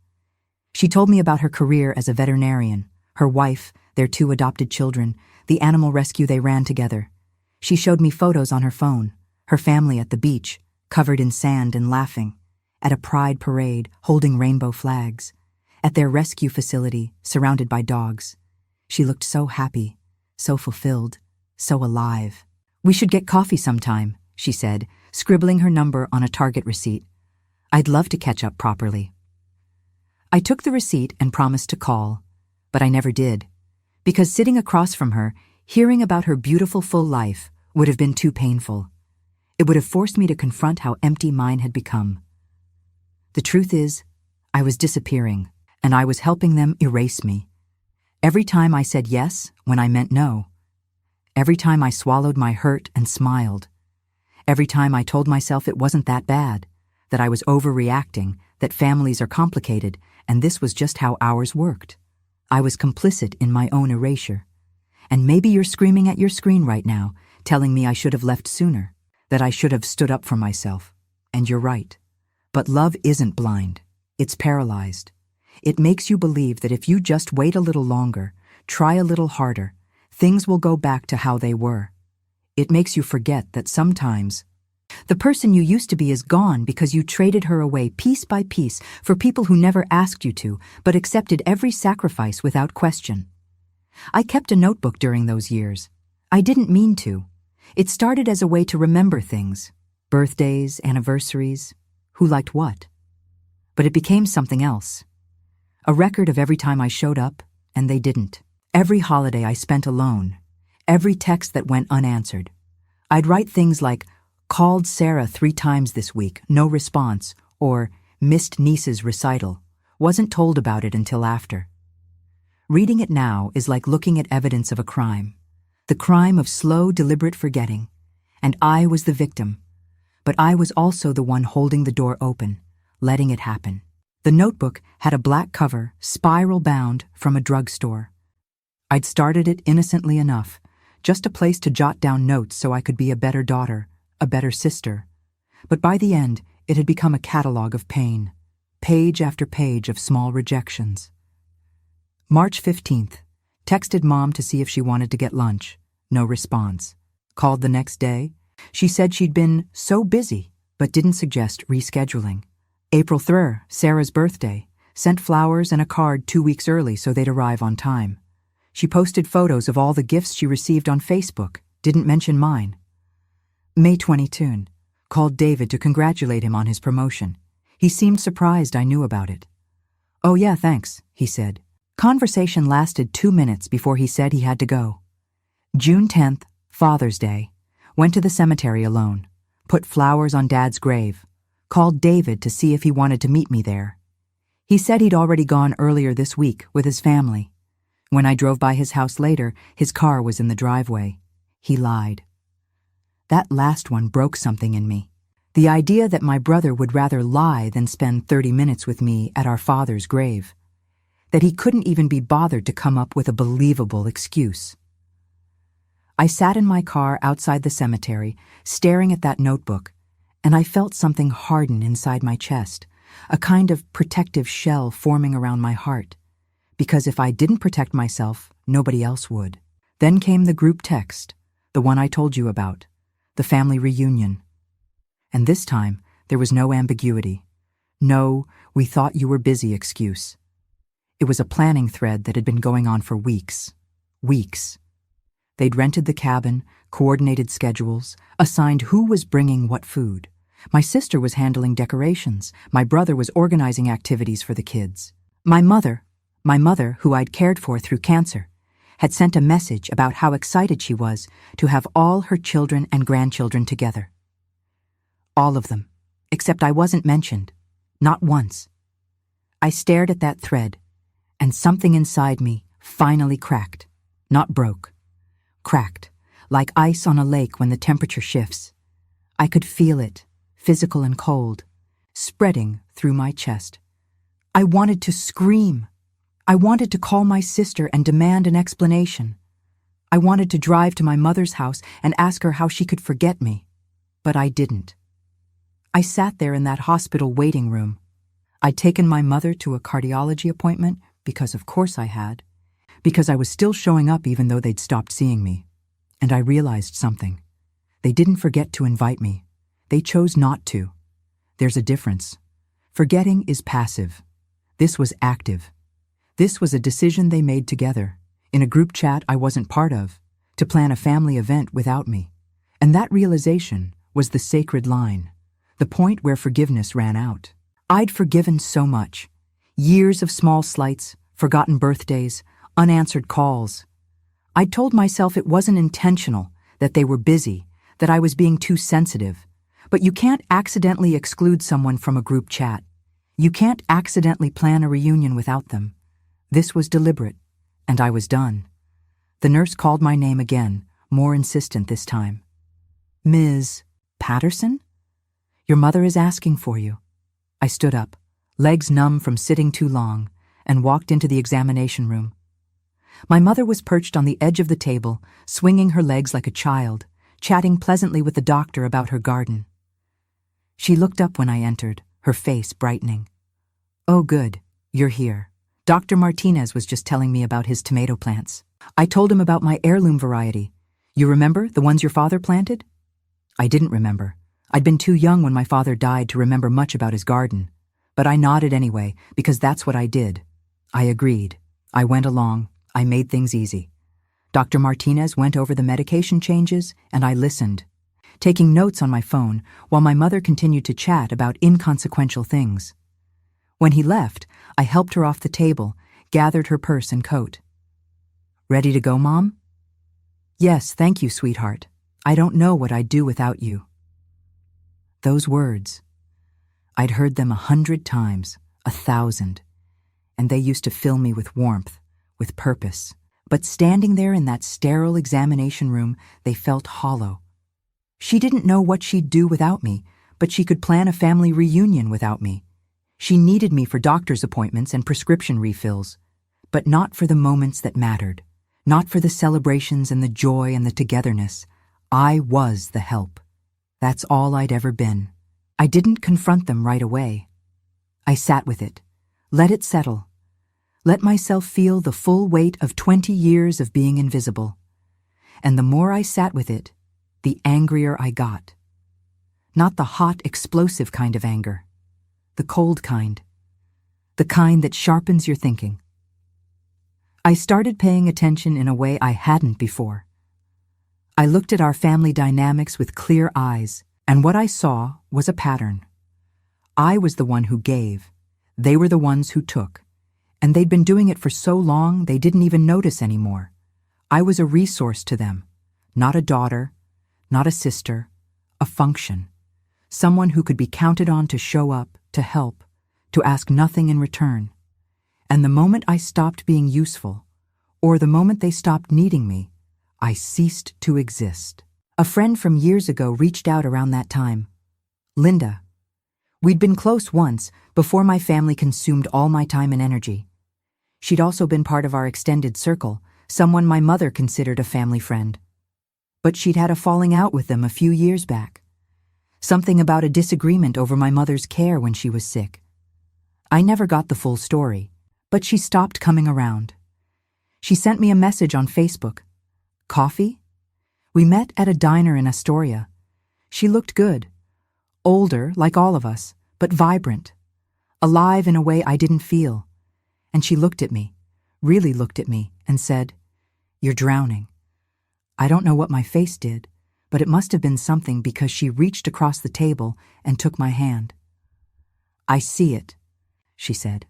She told me about her career as a veterinarian, her wife, their 2 adopted children, the animal rescue they ran together. She showed me photos on her phone, her family at the beach, covered in sand and laughing, at a pride parade, holding rainbow flags, at their rescue facility, surrounded by dogs. She looked so happy, so fulfilled, so alive. "We should get coffee sometime," she said, scribbling her number on a Target receipt. "I'd love to catch up properly." I took the receipt and promised to call, but I never did, because sitting across from her, hearing about her beautiful full life, would have been too painful. It would have forced me to confront how empty mine had become. The truth is, I was disappearing, and I was helping them erase me. Every time I said yes when I meant no. Every time I swallowed my hurt and smiled. Every time I told myself it wasn't that bad, that I was overreacting, that families are complicated, and this was just how ours worked. I was complicit in my own erasure. And maybe you're screaming at your screen right now, telling me I should have left sooner, that I should have stood up for myself. And you're right. But love isn't blind. It's paralyzed. It makes you believe that if you just wait a little longer, try a little harder, things will go back to how they were. It makes you forget that sometimes the person you used to be is gone because you traded her away piece by piece for people who never asked you to, but accepted every sacrifice without question. I kept a notebook during those years. I didn't mean to. It started as a way to remember things, birthdays, anniversaries, who liked what. But it became something else. A record of every time I showed up, and they didn't. Every holiday I spent alone. Every text that went unanswered. I'd write things like, "Called Sarah 3 times this week, no response," or "Missed niece's recital, wasn't told about it until after." Reading it now is like looking at evidence of a crime. The crime of slow, deliberate forgetting. And I was the victim. But I was also the one holding the door open, letting it happen. The notebook had a black cover, spiral-bound, from a drugstore. I'd started it innocently enough, just a place to jot down notes so I could be a better daughter, a better sister. But by the end, it had become a catalog of pain, page after page of small rejections. March 15th. Texted Mom to see if she wanted to get lunch. No response. Called the next day. She said she'd been so busy, but didn't suggest rescheduling. April 3rd, Sarah's birthday. Sent flowers and a card 2 weeks early so they'd arrive on time. She posted photos of all the gifts she received on Facebook. Didn't mention mine. May 22nd. Called David to congratulate him on his promotion. He seemed surprised I knew about it. "Oh yeah, thanks," he said. Conversation lasted 2 minutes before he said he had to go. June 10th, Father's Day. Went to the cemetery alone. Put flowers on Dad's grave. Called David to see if he wanted to meet me there. He said he'd already gone earlier this week with his family. When I drove by his house later, his car was in the driveway. He lied. That last one broke something in me. The idea that my brother would rather lie than spend 30 minutes with me at our father's grave. That he couldn't even be bothered to come up with a believable excuse. I sat in my car outside the cemetery, staring at that notebook, and I felt something harden inside my chest, a kind of protective shell forming around my heart. Because if I didn't protect myself, nobody else would. Then came the group text, the one I told you about, the family reunion. And this time, there was no ambiguity. No, we thought you were busy excuse. It was a planning thread that had been going on for weeks. Weeks. They'd rented the cabin, coordinated schedules, assigned who was bringing what food. My sister was handling decorations. My brother was organizing activities for the kids. My mother, who I'd cared for through cancer, had sent a message about how excited she was to have all her children and grandchildren together. All of them, except I wasn't mentioned, not once. I stared at that thread, and something inside me finally cracked, not broke. Cracked, like ice on a lake when the temperature shifts. I could feel it, physical and cold, spreading through my chest. I wanted to scream. I wanted to call my sister and demand an explanation. I wanted to drive to my mother's house and ask her how she could forget me. But I didn't. I sat there in that hospital waiting room. I'd taken my mother to a cardiology appointment, because of course I had. Because I was still showing up even though they'd stopped seeing me. And I realized something. They didn't forget to invite me. They chose not to. There's a difference. Forgetting is passive. This was active. This was a decision they made together, in a group chat I wasn't part of, to plan a family event without me. And that realization was the sacred line, the point where forgiveness ran out. I'd forgiven so much. Years of small slights, forgotten birthdays, unanswered calls. I'd told myself it wasn't intentional, that they were busy, that I was being too sensitive. But you can't accidentally exclude someone from a group chat. You can't accidentally plan a reunion without them. This was deliberate, and I was done. The nurse called my name again, more insistent this time. Ms. Patterson? Your mother is asking for you. I stood up, legs numb from sitting too long, and walked into the examination room. My mother was perched on the edge of the table, swinging her legs like a child, chatting pleasantly with the doctor about her garden. She looked up when I entered, her face brightening. Oh, good, you're here. Dr. Martinez was just telling me about his tomato plants. I told him about my heirloom variety. You remember, the ones your father planted? I didn't remember. I'd been too young when my father died to remember much about his garden. But I nodded anyway, because that's what I did. I agreed. I went along. I made things easy. Dr. Martinez went over the medication changes, and I listened, taking notes on my phone while my mother continued to chat about inconsequential things. When he left, I helped her off the table, gathered her purse and coat. Ready to go, Mom? Yes, thank you, sweetheart. I don't know what I'd do without you. Those words. I'd heard them 100 times, 1,000, and they used to fill me with warmth, with purpose. But standing there in that sterile examination room, they felt hollow. She didn't know what she'd do without me, but she could plan a family reunion without me. She needed me for doctor's appointments and prescription refills, but not for the moments that mattered, not for the celebrations and the joy and the togetherness. I was the help. That's all I'd ever been. I didn't confront them right away. I sat with it, let it settle, let myself feel the full weight of 20 years of being invisible. And the more I sat with it, the angrier I got. Not the hot, explosive kind of anger. The cold kind. The kind that sharpens your thinking. I started paying attention in a way I hadn't before. I looked at our family dynamics with clear eyes, and what I saw was a pattern. I was the one who gave. They were the ones who took. And they'd been doing it for so long they didn't even notice anymore. I was a resource to them, not a daughter, not a sister, a function. Someone who could be counted on to show up, to help, to ask nothing in return. And the moment I stopped being useful, or the moment they stopped needing me, I ceased to exist. A friend from years ago reached out around that time. Linda. We'd been close once, before my family consumed all my time and energy. She'd also been part of our extended circle, someone my mother considered a family friend. But she'd had a falling out with them a few years back. Something about a disagreement over my mother's care when she was sick. I never got the full story, but she stopped coming around. She sent me a message on Facebook. Coffee? We met at a diner in Astoria. She looked good. Older, like all of us, but vibrant. Alive in a way I didn't feel. And she looked at me, really looked at me, and said, "You're drowning." I don't know what my face did, but it must have been something because she reached across the table and took my hand. "I see it," she said.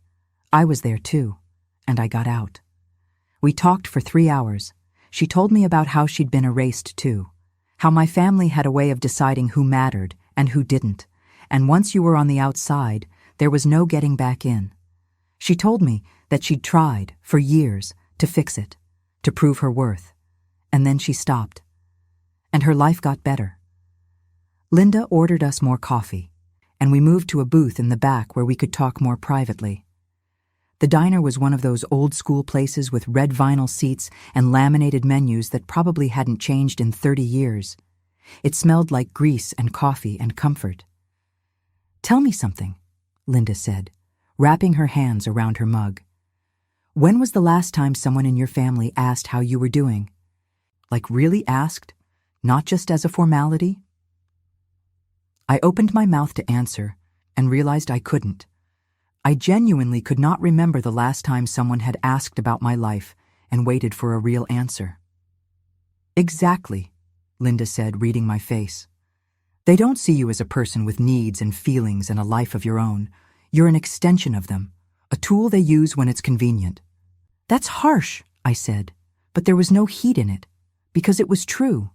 I was there too, and I got out. We talked for 3 hours. She told me about how she'd been erased too, how my family had a way of deciding who mattered and who didn't, and once you were on the outside, there was no getting back in. She told me that she'd tried, for years, to fix it, to prove her worth, and then she stopped. And her life got better. Linda ordered us more coffee, and we moved to a booth in the back where we could talk more privately. The diner was one of those old-school places with red vinyl seats and laminated menus that probably hadn't changed in 30 years. It smelled like grease and coffee and comfort. "Tell me something," Linda said, wrapping her hands around her mug. "When was the last time someone in your family asked how you were doing? Like really asked, not just as a formality?" I opened my mouth to answer and realized I couldn't. I genuinely could not remember the last time someone had asked about my life and waited for a real answer. "Exactly," Linda said, reading my face. "They don't see you as a person with needs and feelings and a life of your own. You're an extension of them, a tool they use when it's convenient." "That's harsh," I said, but there was no heat in it, because it was true.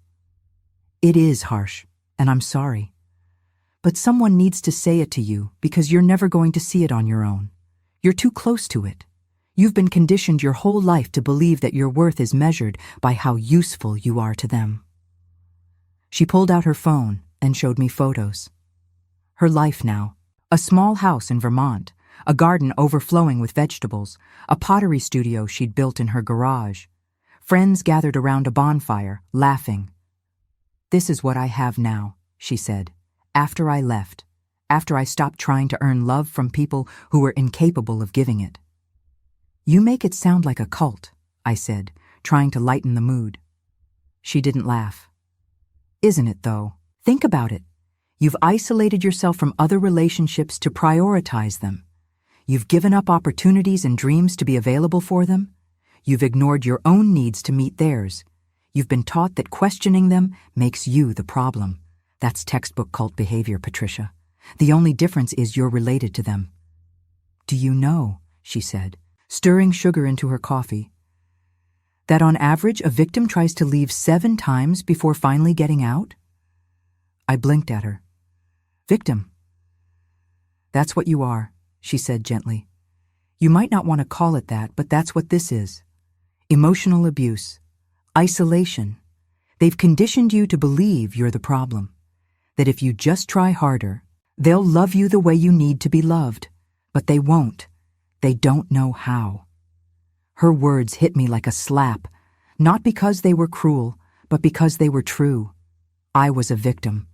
"It is harsh, and I'm sorry. But someone needs to say it to you because you're never going to see it on your own. You're too close to it. You've been conditioned your whole life to believe that your worth is measured by how useful you are to them." She pulled out her phone and showed me photos. Her life now: a small house in Vermont, a garden overflowing with vegetables, a pottery studio she'd built in her garage. Friends gathered around a bonfire, laughing. "This is what I have now," she said. "After I left, after I stopped trying to earn love from people who were incapable of giving it." "You make it sound like a cult," I said, trying to lighten the mood. She didn't laugh. "Isn't it, though? Think about it. You've isolated yourself from other relationships to prioritize them. You've given up opportunities and dreams to be available for them. You've ignored your own needs to meet theirs. You've been taught that questioning them makes you the problem. That's textbook cult behavior, Patricia. The only difference is you're related to them." "Do you know," she said, stirring sugar into her coffee, "that on average a victim tries to leave 7 times before finally getting out?" I blinked at her. "Victim?" "That's what you are," she said gently. "You might not want to call it that, but that's what this is. Emotional abuse. Isolation. They've conditioned you to believe you're the problem. That if you just try harder, they'll love you the way you need to be loved. But they won't. They don't know how." Her words hit me like a slap, not because they were cruel, but because they were true. I was a victim.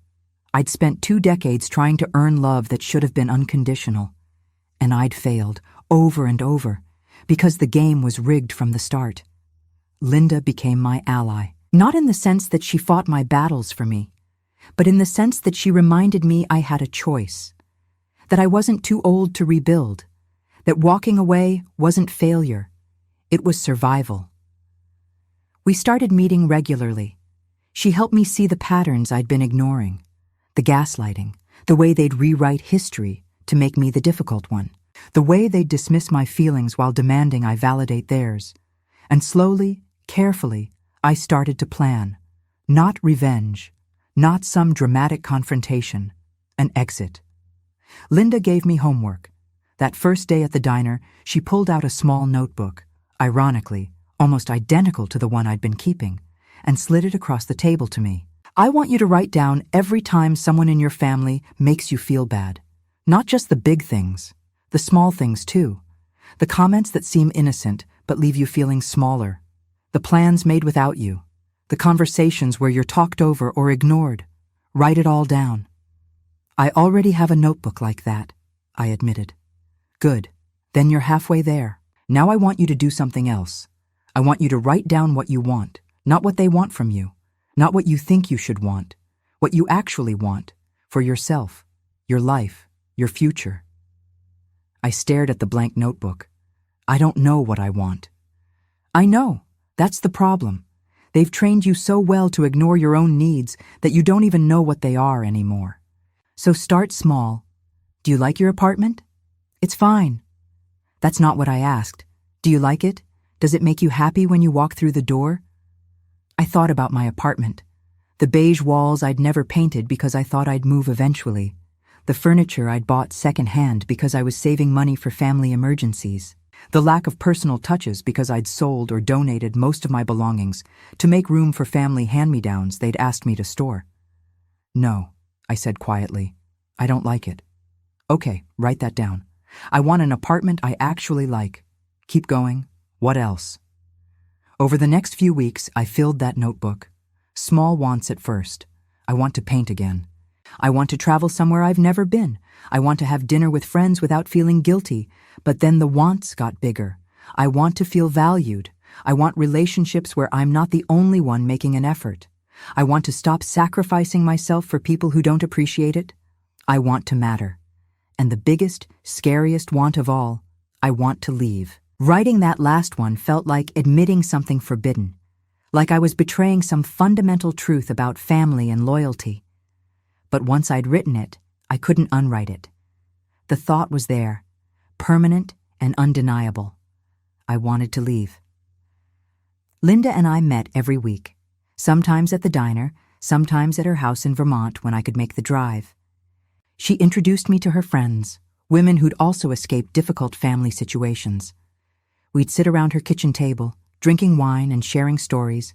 I'd spent 2 decades trying to earn love that should have been unconditional. And I'd failed, over and over, because the game was rigged from the start. Linda became my ally, not in the sense that she fought my battles for me, but in the sense that she reminded me I had a choice, that I wasn't too old to rebuild, that walking away wasn't failure, it was survival. We started meeting regularly. She helped me see the patterns I'd been ignoring, the gaslighting, the way they'd rewrite history to make me the difficult one, the way they'd dismiss my feelings while demanding I validate theirs. And slowly, carefully, I started to plan. Not revenge, not some dramatic confrontation, an exit. Linda gave me homework. That first day at the diner, she pulled out a small notebook, ironically, almost identical to the one I'd been keeping, and slid it across the table to me. "I want you to write down every time someone in your family makes you feel bad. Not just the big things, the small things too. The comments that seem innocent but leave you feeling smaller. The plans made without you. The conversations where you're talked over or ignored. Write it all down." I already have a notebook like that, I admitted. Good. Then you're halfway there. Now I want you to do something else. I want you to write down what you want, not what they want from you, not what you think you should want, what you actually want, for yourself, your life, your future. I stared at the blank notebook. I don't know what I want. I know. That's the problem. They've trained you so well to ignore your own needs that you don't even know what they are anymore. So start small. Do you like your apartment? It's fine. That's not what I asked. Do you like it? Does it make you happy when you walk through the door? I thought about my apartment. The beige walls I'd never painted because I thought I'd move eventually. The furniture I'd bought secondhand because I was saving money for family emergencies. The lack of personal touches because I'd sold or donated most of my belongings to make room for family hand-me-downs they'd asked me to store. No, I said quietly. I don't like it. Okay, write that down. I want an apartment I actually like. Keep going. What else? Over the next few weeks, I filled that notebook. Small wants at first. I want to paint again. I want to travel somewhere I've never been. I want to have dinner with friends without feeling guilty. But then the wants got bigger. I want to feel valued. I want relationships where I'm not the only one making an effort. I want to stop sacrificing myself for people who don't appreciate it. I want to matter. And the biggest, scariest want of all, I want to leave. Writing that last one felt like admitting something forbidden, like I was betraying some fundamental truth about family and loyalty. But once I'd written it, I couldn't unwrite it. The thought was there, permanent and undeniable. I wanted to leave. Linda and I met every week, sometimes at the diner, sometimes at her house in Vermont when I could make the drive. She introduced me to her friends, women who'd also escaped difficult family situations. We'd sit around her kitchen table, drinking wine and sharing stories,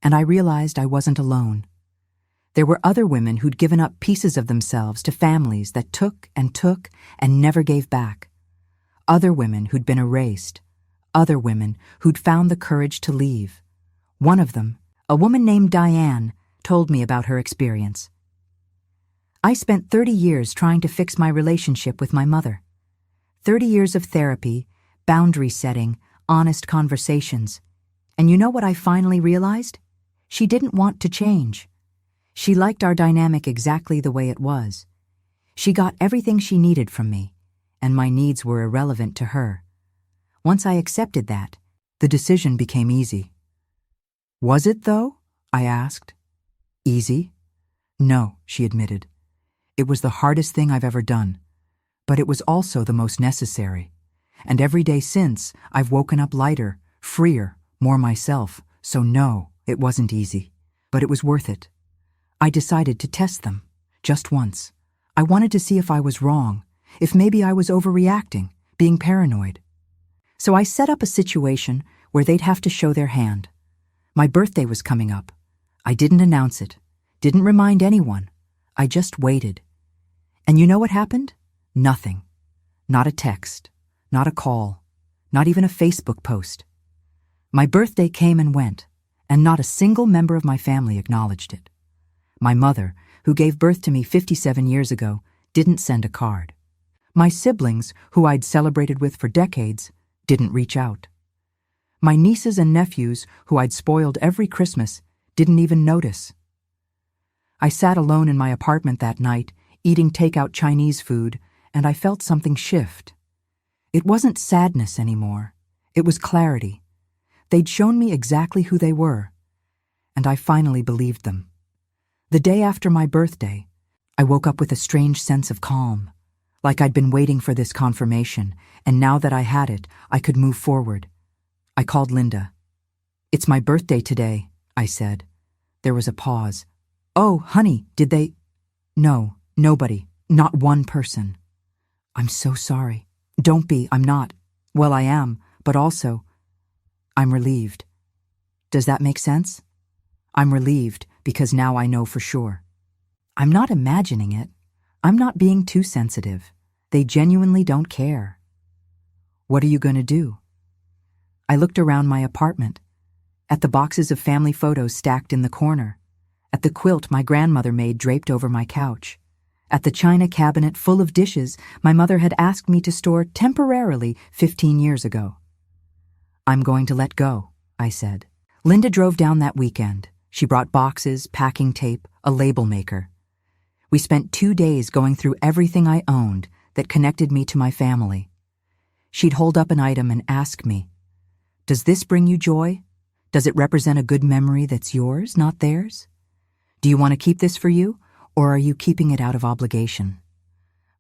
and I realized I wasn't alone. There were other women who'd given up pieces of themselves to families that took and never gave back. Other women who'd been erased. Other women who'd found the courage to leave. One of them, a woman named Diane, told me about her experience. I spent 30 years trying to fix my relationship with my mother. 30 years of therapy, boundary setting, honest conversations. And you know what I finally realized? She didn't want to change. She liked our dynamic exactly the way it was. She got everything she needed from me, and my needs were irrelevant to her. Once I accepted that, the decision became easy. Was it, though? I asked. Easy? No, she admitted. It was the hardest thing I've ever done, but it was also the most necessary. And every day since, I've woken up lighter, freer, more myself. So no, it wasn't easy, but it was worth it. I decided to test them, just once. I wanted to see if I was wrong, if maybe I was overreacting, being paranoid. So I set up a situation where they'd have to show their hand. My birthday was coming up. I didn't announce it, didn't remind anyone. I just waited. And you know what happened? Nothing. Not a text, not a call, not even a Facebook post. My birthday came and went, and not a single member of my family acknowledged it. My mother, who gave birth to me 57 years ago, didn't send a card. My siblings, who I'd celebrated with for decades, didn't reach out. My nieces and nephews, who I'd spoiled every Christmas, didn't even notice. I sat alone in my apartment that night, eating takeout Chinese food, and I felt something shift. It wasn't sadness anymore. It was clarity. They'd shown me exactly who they were, and I finally believed them. The day after my birthday, I woke up with a strange sense of calm, like I'd been waiting for this confirmation, and now that I had it, I could move forward. I called Linda. "It's my birthday today," I said. There was a pause. "Oh, honey, did they—" "No, nobody, not one person." "I'm so sorry." "Don't be, I'm not. Well, I am, but also, I'm relieved." "Does that make sense?" "I'm relieved because now I know for sure. I'm not imagining it. I'm not being too sensitive. They genuinely don't care." "What are you going to do?" I looked around my apartment, at the boxes of family photos stacked in the corner, at the quilt my grandmother made draped over my couch, At the china cabinet full of dishes my mother had asked me to store temporarily 15 years ago. "I'm going to let go," I said. Linda drove down that weekend. She brought boxes, packing tape, a label maker. We spent 2 days going through everything I owned that connected me to my family. She'd hold up an item and ask me, "Does this bring you joy? Does it represent a good memory that's yours, not theirs? Do you want to keep this for you, or are you keeping it out of obligation?"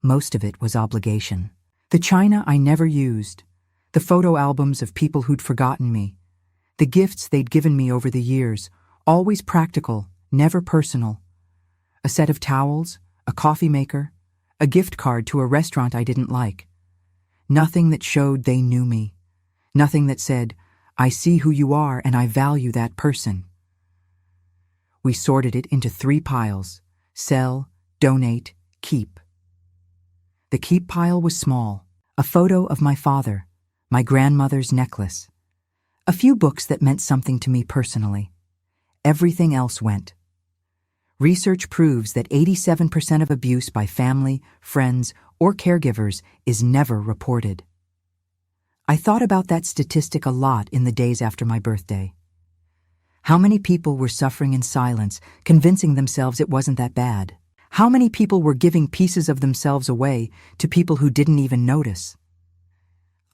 Most of it was obligation. The china I never used, the photo albums of people who'd forgotten me, the gifts they'd given me over the years, always practical, never personal. A set of towels, a coffee maker, a gift card to a restaurant I didn't like. Nothing that showed they knew me. Nothing that said, "I see who you are and I value that person." We sorted it into 3 piles: sell, donate, keep. The keep pile was small: a photo of my father, my grandmother's necklace, a few books that meant something to me personally. Everything else went. Research proves that 87% of abuse by family, friends, or caregivers is never reported. I thought about that statistic a lot in the days after my birthday. How many people were suffering in silence, convincing themselves it wasn't that bad? How many people were giving pieces of themselves away to people who didn't even notice?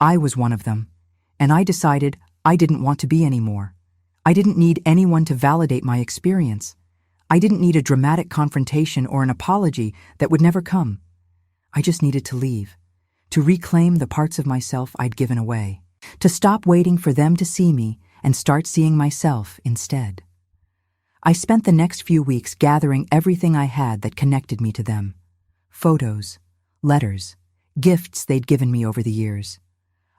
I was one of them, and I decided I didn't want to be anymore. I didn't need anyone to validate my experience. I didn't need a dramatic confrontation or an apology that would never come. I just needed to leave, to reclaim the parts of myself I'd given away, to stop waiting for them to see me and start seeing myself instead. I spent the next few weeks gathering everything I had that connected me to them. Photos, letters, gifts they'd given me over the years.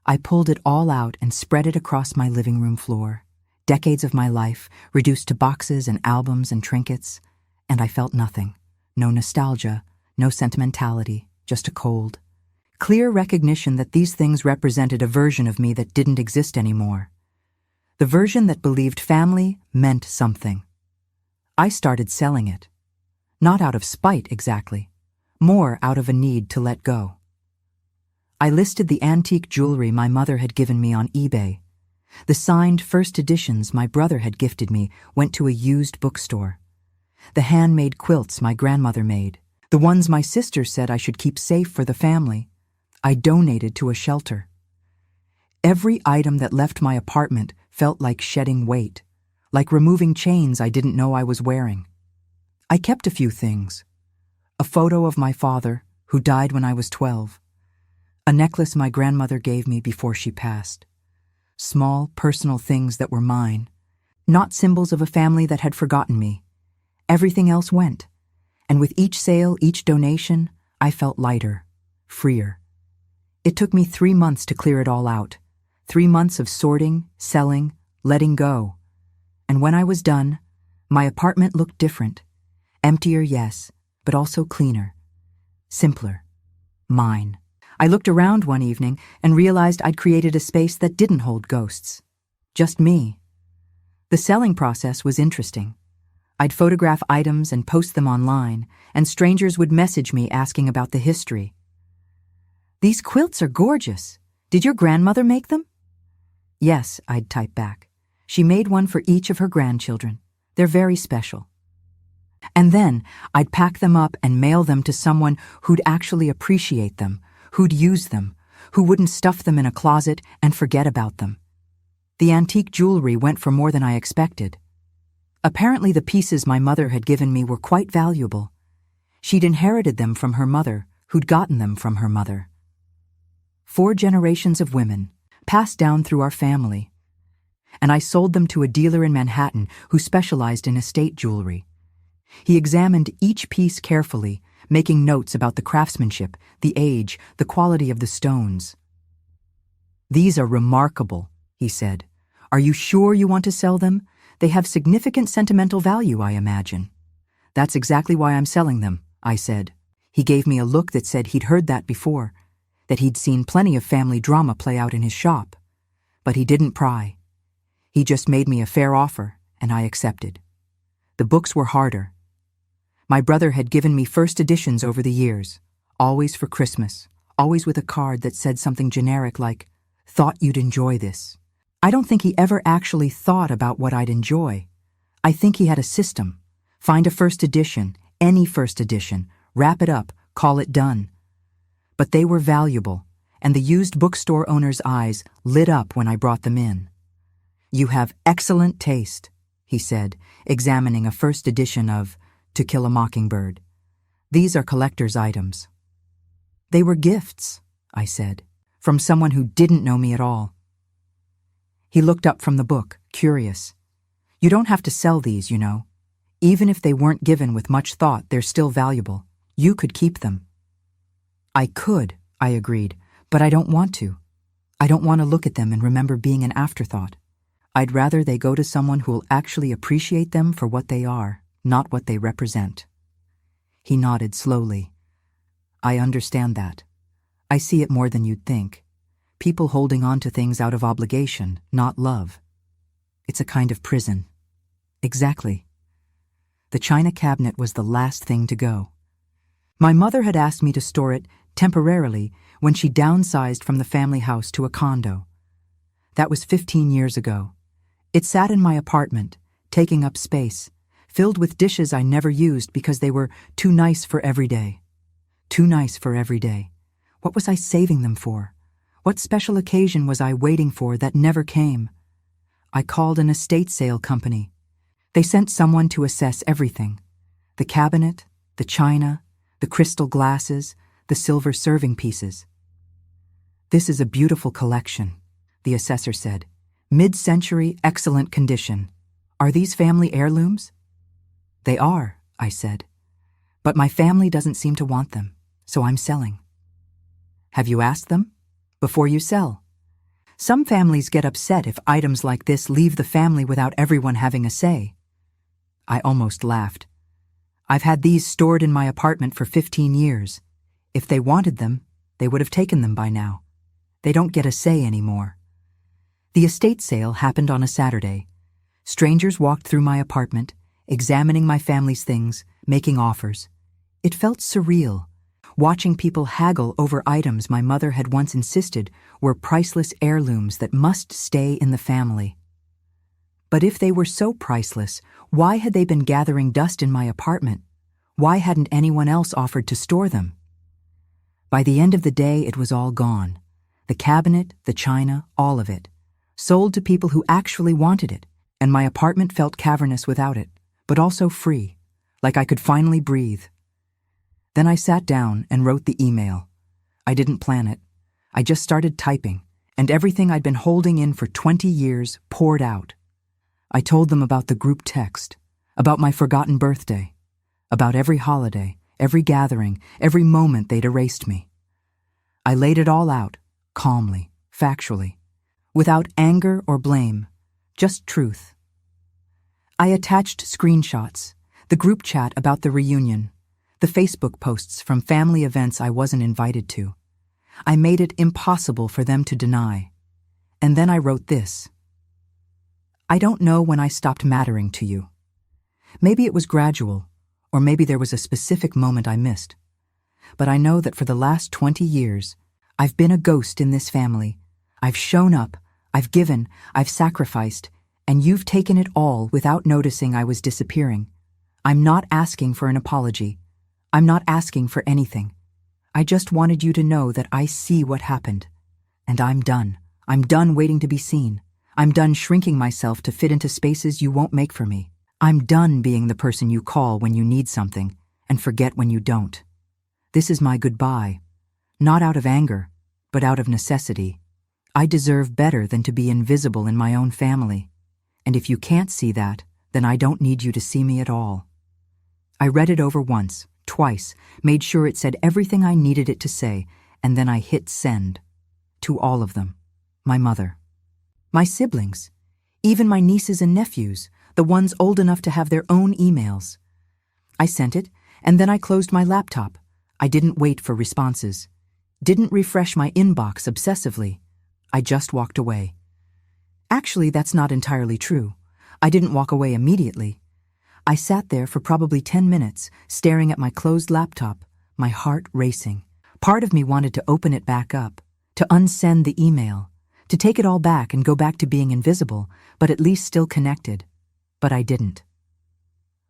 I pulled it all out and spread it across my living room floor. Decades of my life, reduced to boxes and albums and trinkets, and I felt nothing. No nostalgia, no sentimentality, just a cold, clear recognition that these things represented a version of me that didn't exist anymore. The version that believed family meant something. I started selling it. Not out of spite, exactly. More out of a need to let go. I listed the antique jewelry my mother had given me on eBay. The signed first editions my brother had gifted me went to a used bookstore. The handmade quilts my grandmother made, the ones my sister said I should keep safe for the family, I donated to a shelter. Every item that left my apartment felt like shedding weight, like removing chains I didn't know I was wearing. I kept a few things. A photo of my father, who died when I was 12. A necklace my grandmother gave me before she passed. Small, personal things that were mine, not symbols of a family that had forgotten me. Everything else went, and with each sale, each donation, I felt lighter, freer. It took me 3 months to clear it all out. 3 months of sorting, selling, letting go. And when I was done, my apartment looked different. Emptier, yes, but also cleaner. Simpler. Mine. I looked around one evening and realized I'd created a space that didn't hold ghosts. Just me. The selling process was interesting. I'd photograph items and post them online, and strangers would message me asking about the history. "These quilts are gorgeous. Did your grandmother make them?" "Yes," I'd type back. "She made one for each of her grandchildren. They're very special." And then I'd pack them up and mail them to someone who'd actually appreciate them, who'd use them, who wouldn't stuff them in a closet and forget about them. The antique jewelry went for more than I expected. Apparently the pieces my mother had given me were quite valuable. She'd inherited them from her mother, who'd gotten them from her mother. 4 generations of women, passed down through our family. And I sold them to a dealer in Manhattan who specialized in estate jewelry. He examined each piece carefully, making notes about the craftsmanship, the age, the quality of the stones. "These are remarkable," he said. "Are you sure you want to sell them? They have significant sentimental value, I imagine." "That's exactly why I'm selling them," I said. He gave me a look that said he'd heard that before, that he'd seen plenty of family drama play out in his shop. But he didn't pry. He just made me a fair offer, and I accepted. The books were harder. My brother had given me first editions over the years, always for Christmas, always with a card that said something generic like, "Thought you'd enjoy this." I don't think he ever actually thought about what I'd enjoy. I think he had a system. Find a first edition, any first edition, wrap it up, call it done. But they were valuable, and the used bookstore owner's eyes lit up when I brought them in. "You have excellent taste," he said, examining a first edition of To Kill a Mockingbird. "These are collector's items." "They were gifts," I said, "from someone who didn't know me at all." He looked up from the book, curious. "You don't have to sell these, you know. Even if they weren't given with much thought, they're still valuable. You could keep them." "I could," I agreed, "but I don't want to. I don't want to look at them and remember being an afterthought. I'd rather they go to someone who'll actually appreciate them for what they are, not what they represent." He nodded slowly. "I understand that. I see it more than you'd think. People holding on to things out of obligation, not love. It's a kind of prison." "Exactly." The china cabinet was the last thing to go. My mother had asked me to store it temporarily when she downsized from the family house to a condo. That was 15 years ago. It sat in my apartment, taking up space, filled with dishes I never used because they were too nice for every day. Too nice for every day. What was I saving them for? What special occasion was I waiting for that never came? I called an estate sale company. They sent someone to assess everything. The cabinet, the china, the crystal glasses, the silver serving pieces. "This is a beautiful collection," the assessor said. "Mid-century, excellent condition. Are these family heirlooms?" "They are," I said. "But my family doesn't seem to want them, so I'm selling." "Have you asked them? Before you sell. Some families get upset if items like this leave the family without everyone having a say." I almost laughed. "I've had these stored in my apartment for 15 years. If they wanted them, they would have taken them by now. They don't get a say anymore." The estate sale happened on a Saturday. Strangers walked through my apartment, examining my family's things, making offers. It felt surreal, watching people haggle over items my mother had once insisted were priceless heirlooms that must stay in the family. But if they were so priceless, why had they been gathering dust in my apartment? Why hadn't anyone else offered to store them? By the end of the day, it was all gone. The cabinet, the china, all of it. Sold to people who actually wanted it, and my apartment felt cavernous without it, but also free, like I could finally breathe. Then I sat down and wrote the email. I didn't plan it. I just started typing, and everything I'd been holding in for 20 years poured out. I told them about the group text, about my forgotten birthday, about every holiday, every gathering, every moment they'd erased me. I laid it all out, calmly, factually, without anger or blame, just truth. I attached screenshots, the group chat about the reunion, the Facebook posts from family events I wasn't invited to. I made it impossible for them to deny. And then I wrote this. "I don't know when I stopped mattering to you. Maybe it was gradual, or maybe there was a specific moment I missed. But I know that for the last 20 years, I've been a ghost in this family. I've shown up, I've given, I've sacrificed, and you've taken it all without noticing I was disappearing. I'm not asking for an apology. I'm not asking for anything. I just wanted you to know that I see what happened. And I'm done. I'm done waiting to be seen. I'm done shrinking myself to fit into spaces you won't make for me. I'm done being the person you call when you need something and forget when you don't. This is my goodbye. Not out of anger, but out of necessity. I deserve better than to be invisible in my own family. And if you can't see that, then I don't need you to see me at all." I read it over once, twice, made sure it said everything I needed it to say, and then I hit send. To all of them. My mother. My siblings. Even my nieces and nephews, the ones old enough to have their own emails. I sent it, and then I closed my laptop. I didn't wait for responses. Didn't refresh my inbox obsessively. I just walked away. Actually, that's not entirely true. I didn't walk away immediately. I sat there for probably 10 minutes, staring at my closed laptop, my heart racing. Part of me wanted to open it back up, to unsend the email, to take it all back and go back to being invisible, but at least still connected. But I didn't.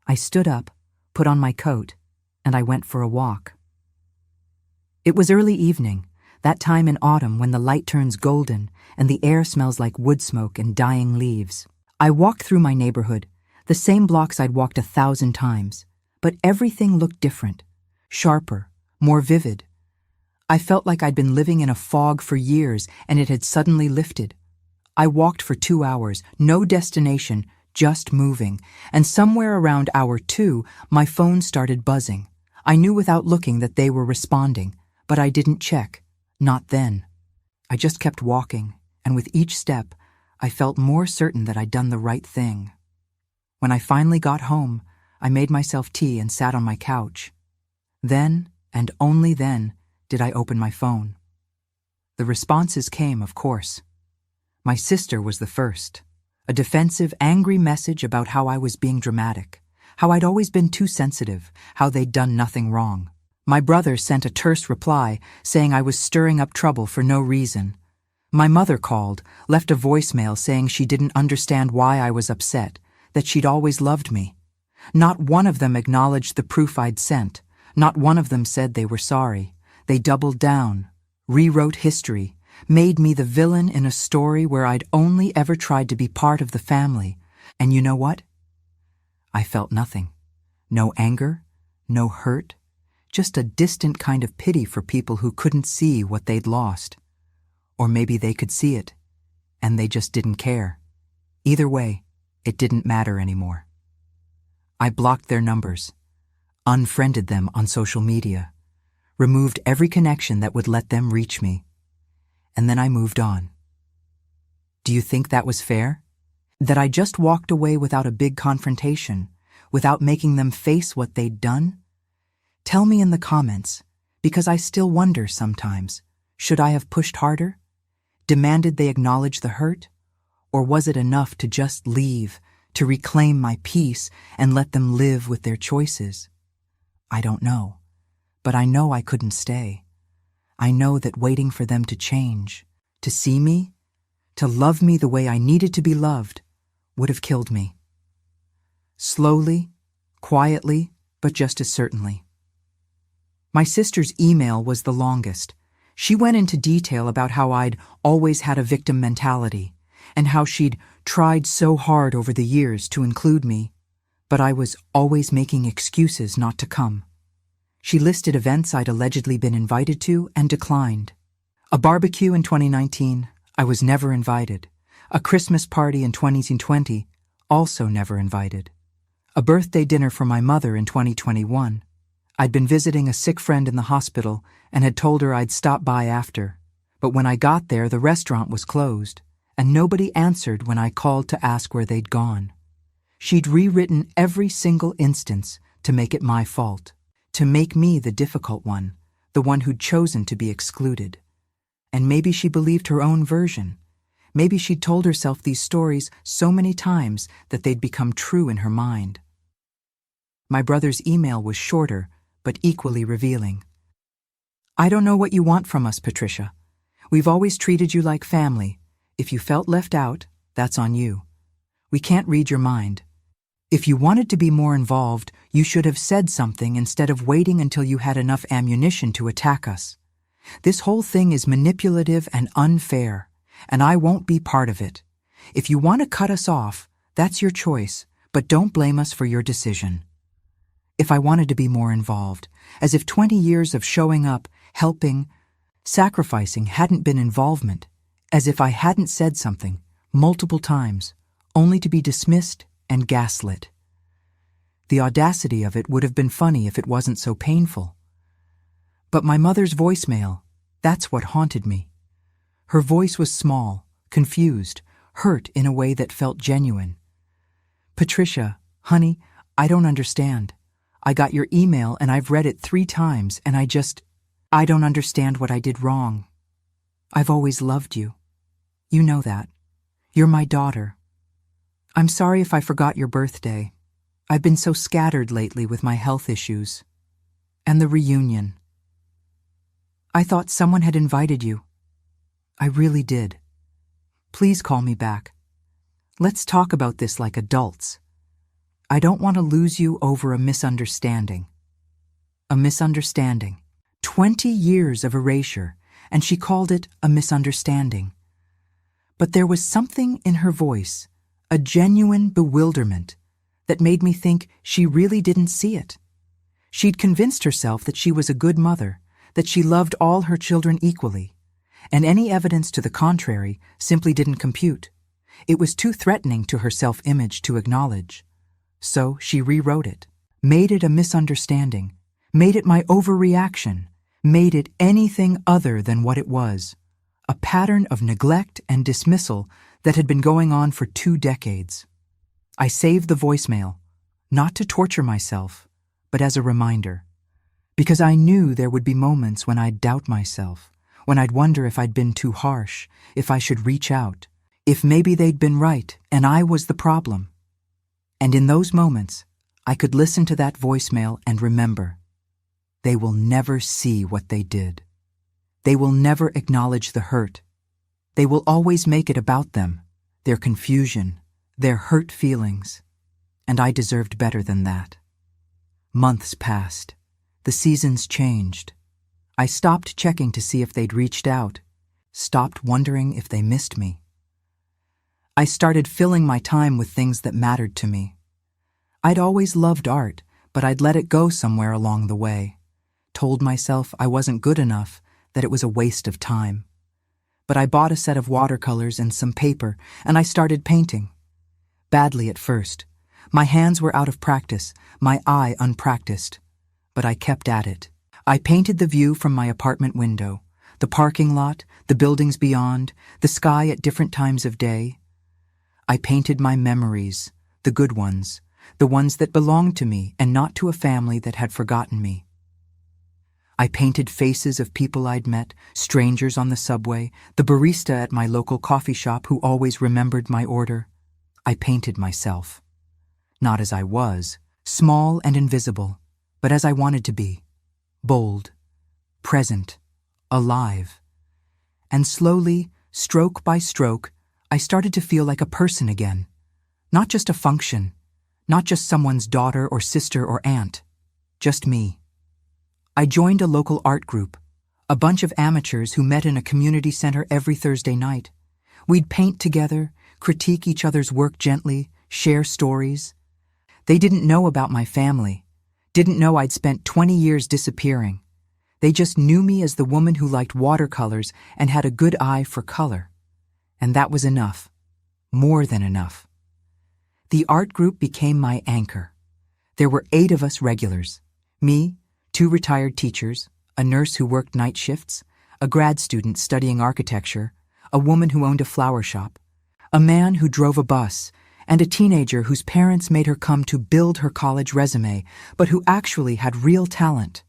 I stood up, put on my coat, and I went for a walk. It was early evening, that time in autumn when the light turns golden and the air smells like wood smoke and dying leaves. I walked through my neighborhood, the same blocks I'd walked 1,000 times, but everything looked different, sharper, more vivid. I felt like I'd been living in a fog for years and it had suddenly lifted. I walked for 2 hours, no destination, just moving, and somewhere around hour 2, my phone started buzzing. I knew without looking that they were responding, but I didn't check, not then. I just kept walking, and with each step, I felt more certain that I'd done the right thing. When I finally got home, I made myself tea and sat on my couch. Then, and only then, did I open my phone. The responses came, of course. My sister was the first. A defensive, angry message about how I was being dramatic, how I'd always been too sensitive, how they'd done nothing wrong. My brother sent a terse reply saying I was stirring up trouble for no reason. My mother called, left a voicemail saying she didn't understand why I was upset, that she'd always loved me. Not one of them acknowledged the proof I'd sent. Not one of them said they were sorry. They doubled down, rewrote history, made me the villain in a story where I'd only ever tried to be part of the family. And you know what? I felt nothing. No anger, no hurt, just a distant kind of pity for people who couldn't see what they'd lost. Or maybe they could see it, and they just didn't care. Either way, it didn't matter anymore. I blocked their numbers, unfriended them on social media, removed every connection that would let them reach me, and then I moved on. Do you think that was fair? That I just walked away without a big confrontation, without making them face what they'd done? Tell me in the comments, because I still wonder sometimes, should I have pushed harder? Demanded they acknowledge the hurt? Or was it enough to just leave, to reclaim my peace and let them live with their choices? I don't know, but I know I couldn't stay. I know that waiting for them to change, to see me, to love me the way I needed to be loved, would have killed me. Slowly, quietly, but just as certainly. My sister's email was the longest. She went into detail about how I'd always had a victim mentality, and how she'd tried so hard over the years to include me, but I was always making excuses not to come. She listed events I'd allegedly been invited to and declined. A barbecue in 2019, I was never invited. A Christmas party in 2020, also never invited. A birthday dinner for my mother in 2021. I'd been visiting a sick friend in the hospital and had told her I'd stop by after. But when I got there, the restaurant was closed, and nobody answered when I called to ask where they'd gone. She'd rewritten every single instance to make it my fault, to make me the difficult one, the one who'd chosen to be excluded. And maybe she believed her own version. Maybe she'd told herself these stories so many times that they'd become true in her mind. My brother's email was shorter, but equally revealing. I don't know what you want from us, Patricia. We've always treated you like family. If you felt left out, that's on you. We can't read your mind. If you wanted to be more involved, you should have said something instead of waiting until you had enough ammunition to attack us. This whole thing is manipulative and unfair, and I won't be part of it. If you want to cut us off, that's your choice, but don't blame us for your decision. If I wanted to be more involved, as if 20 years of showing up, helping, sacrificing hadn't been involvement, as if I hadn't said something, multiple times, only to be dismissed and gaslit. The audacity of it would have been funny if it wasn't so painful. But my mother's voicemail, that's what haunted me. Her voice was small, confused, hurt in a way that felt genuine. Patricia, honey, I don't understand. I got your email and I've read it 3 times and I don't understand what I did wrong. I've always loved you. You know that. You're my daughter. I'm sorry if I forgot your birthday. I've been so scattered lately with my health issues. And the reunion. I thought someone had invited you. I really did. Please call me back. Let's talk about this like adults. I don't want to lose you over a misunderstanding. A misunderstanding. 20 years of erasure, and she called it a misunderstanding. But there was something in her voice, a genuine bewilderment, that made me think she really didn't see it. She'd convinced herself that she was a good mother, that she loved all her children equally, and any evidence to the contrary simply didn't compute. It was too threatening to her self-image to acknowledge. So she rewrote it, made it a misunderstanding, made it my overreaction, made it anything other than what it was, a pattern of neglect and dismissal that had been going on for 2 decades. I saved the voicemail, not to torture myself, but as a reminder, because I knew there would be moments when I'd doubt myself, when I'd wonder if I'd been too harsh, if I should reach out, if maybe they'd been right and I was the problem. And in those moments, I could listen to that voicemail and remember, they will never see what they did. They will never acknowledge the hurt. They will always make it about them, their confusion, their hurt feelings. And I deserved better than that. Months passed. The seasons changed. I stopped checking to see if they'd reached out, stopped wondering if they missed me. I started filling my time with things that mattered to me. I'd always loved art, but I'd let it go somewhere along the way. Told myself I wasn't good enough, that it was a waste of time. But I bought a set of watercolors and some paper, and I started painting. Badly at first. My hands were out of practice, my eye unpracticed. But I kept at it. I painted the view from my apartment window, the parking lot, the buildings beyond, the sky at different times of day. I painted my memories, the good ones, the ones that belonged to me and not to a family that had forgotten me. I painted faces of people I'd met, strangers on the subway, the barista at my local coffee shop who always remembered my order. I painted myself. Not as I was, small and invisible, but as I wanted to be. Bold, present, alive. And slowly, stroke by stroke, I started to feel like a person again. Not just a function, not just someone's daughter or sister or aunt, just me. I joined a local art group, a bunch of amateurs who met in a community center every Thursday night. We'd paint together, critique each other's work gently, share stories. They didn't know about my family, didn't know I'd spent 20 years disappearing. They just knew me as the woman who liked watercolors and had a good eye for color. And that was enough, more than enough. The art group became my anchor. There were 8 of us regulars, me, 2 retired teachers, a nurse who worked night shifts, a grad student studying architecture, a woman who owned a flower shop, a man who drove a bus, and a teenager whose parents made her come to build her college resume, but who actually had real talent.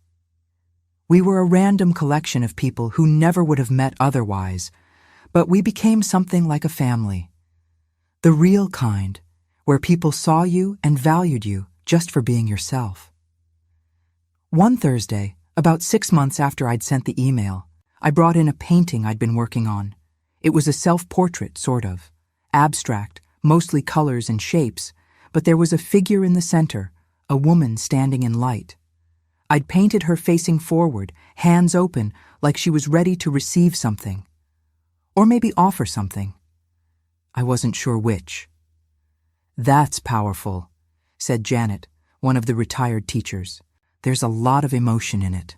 We were a random collection of people who never would have met otherwise, but we became something like a family. The real kind, where people saw you and valued you just for being yourself. One Thursday, about 6 months after I'd sent the email, I brought in a painting I'd been working on. It was a self-portrait, sort of. Abstract, mostly colors and shapes, but there was a figure in the center, a woman standing in light. I'd painted her facing forward, hands open, like she was ready to receive something. Or maybe offer something. I wasn't sure which. "That's powerful," said Janet, one of the retired teachers. "There's a lot of emotion in it."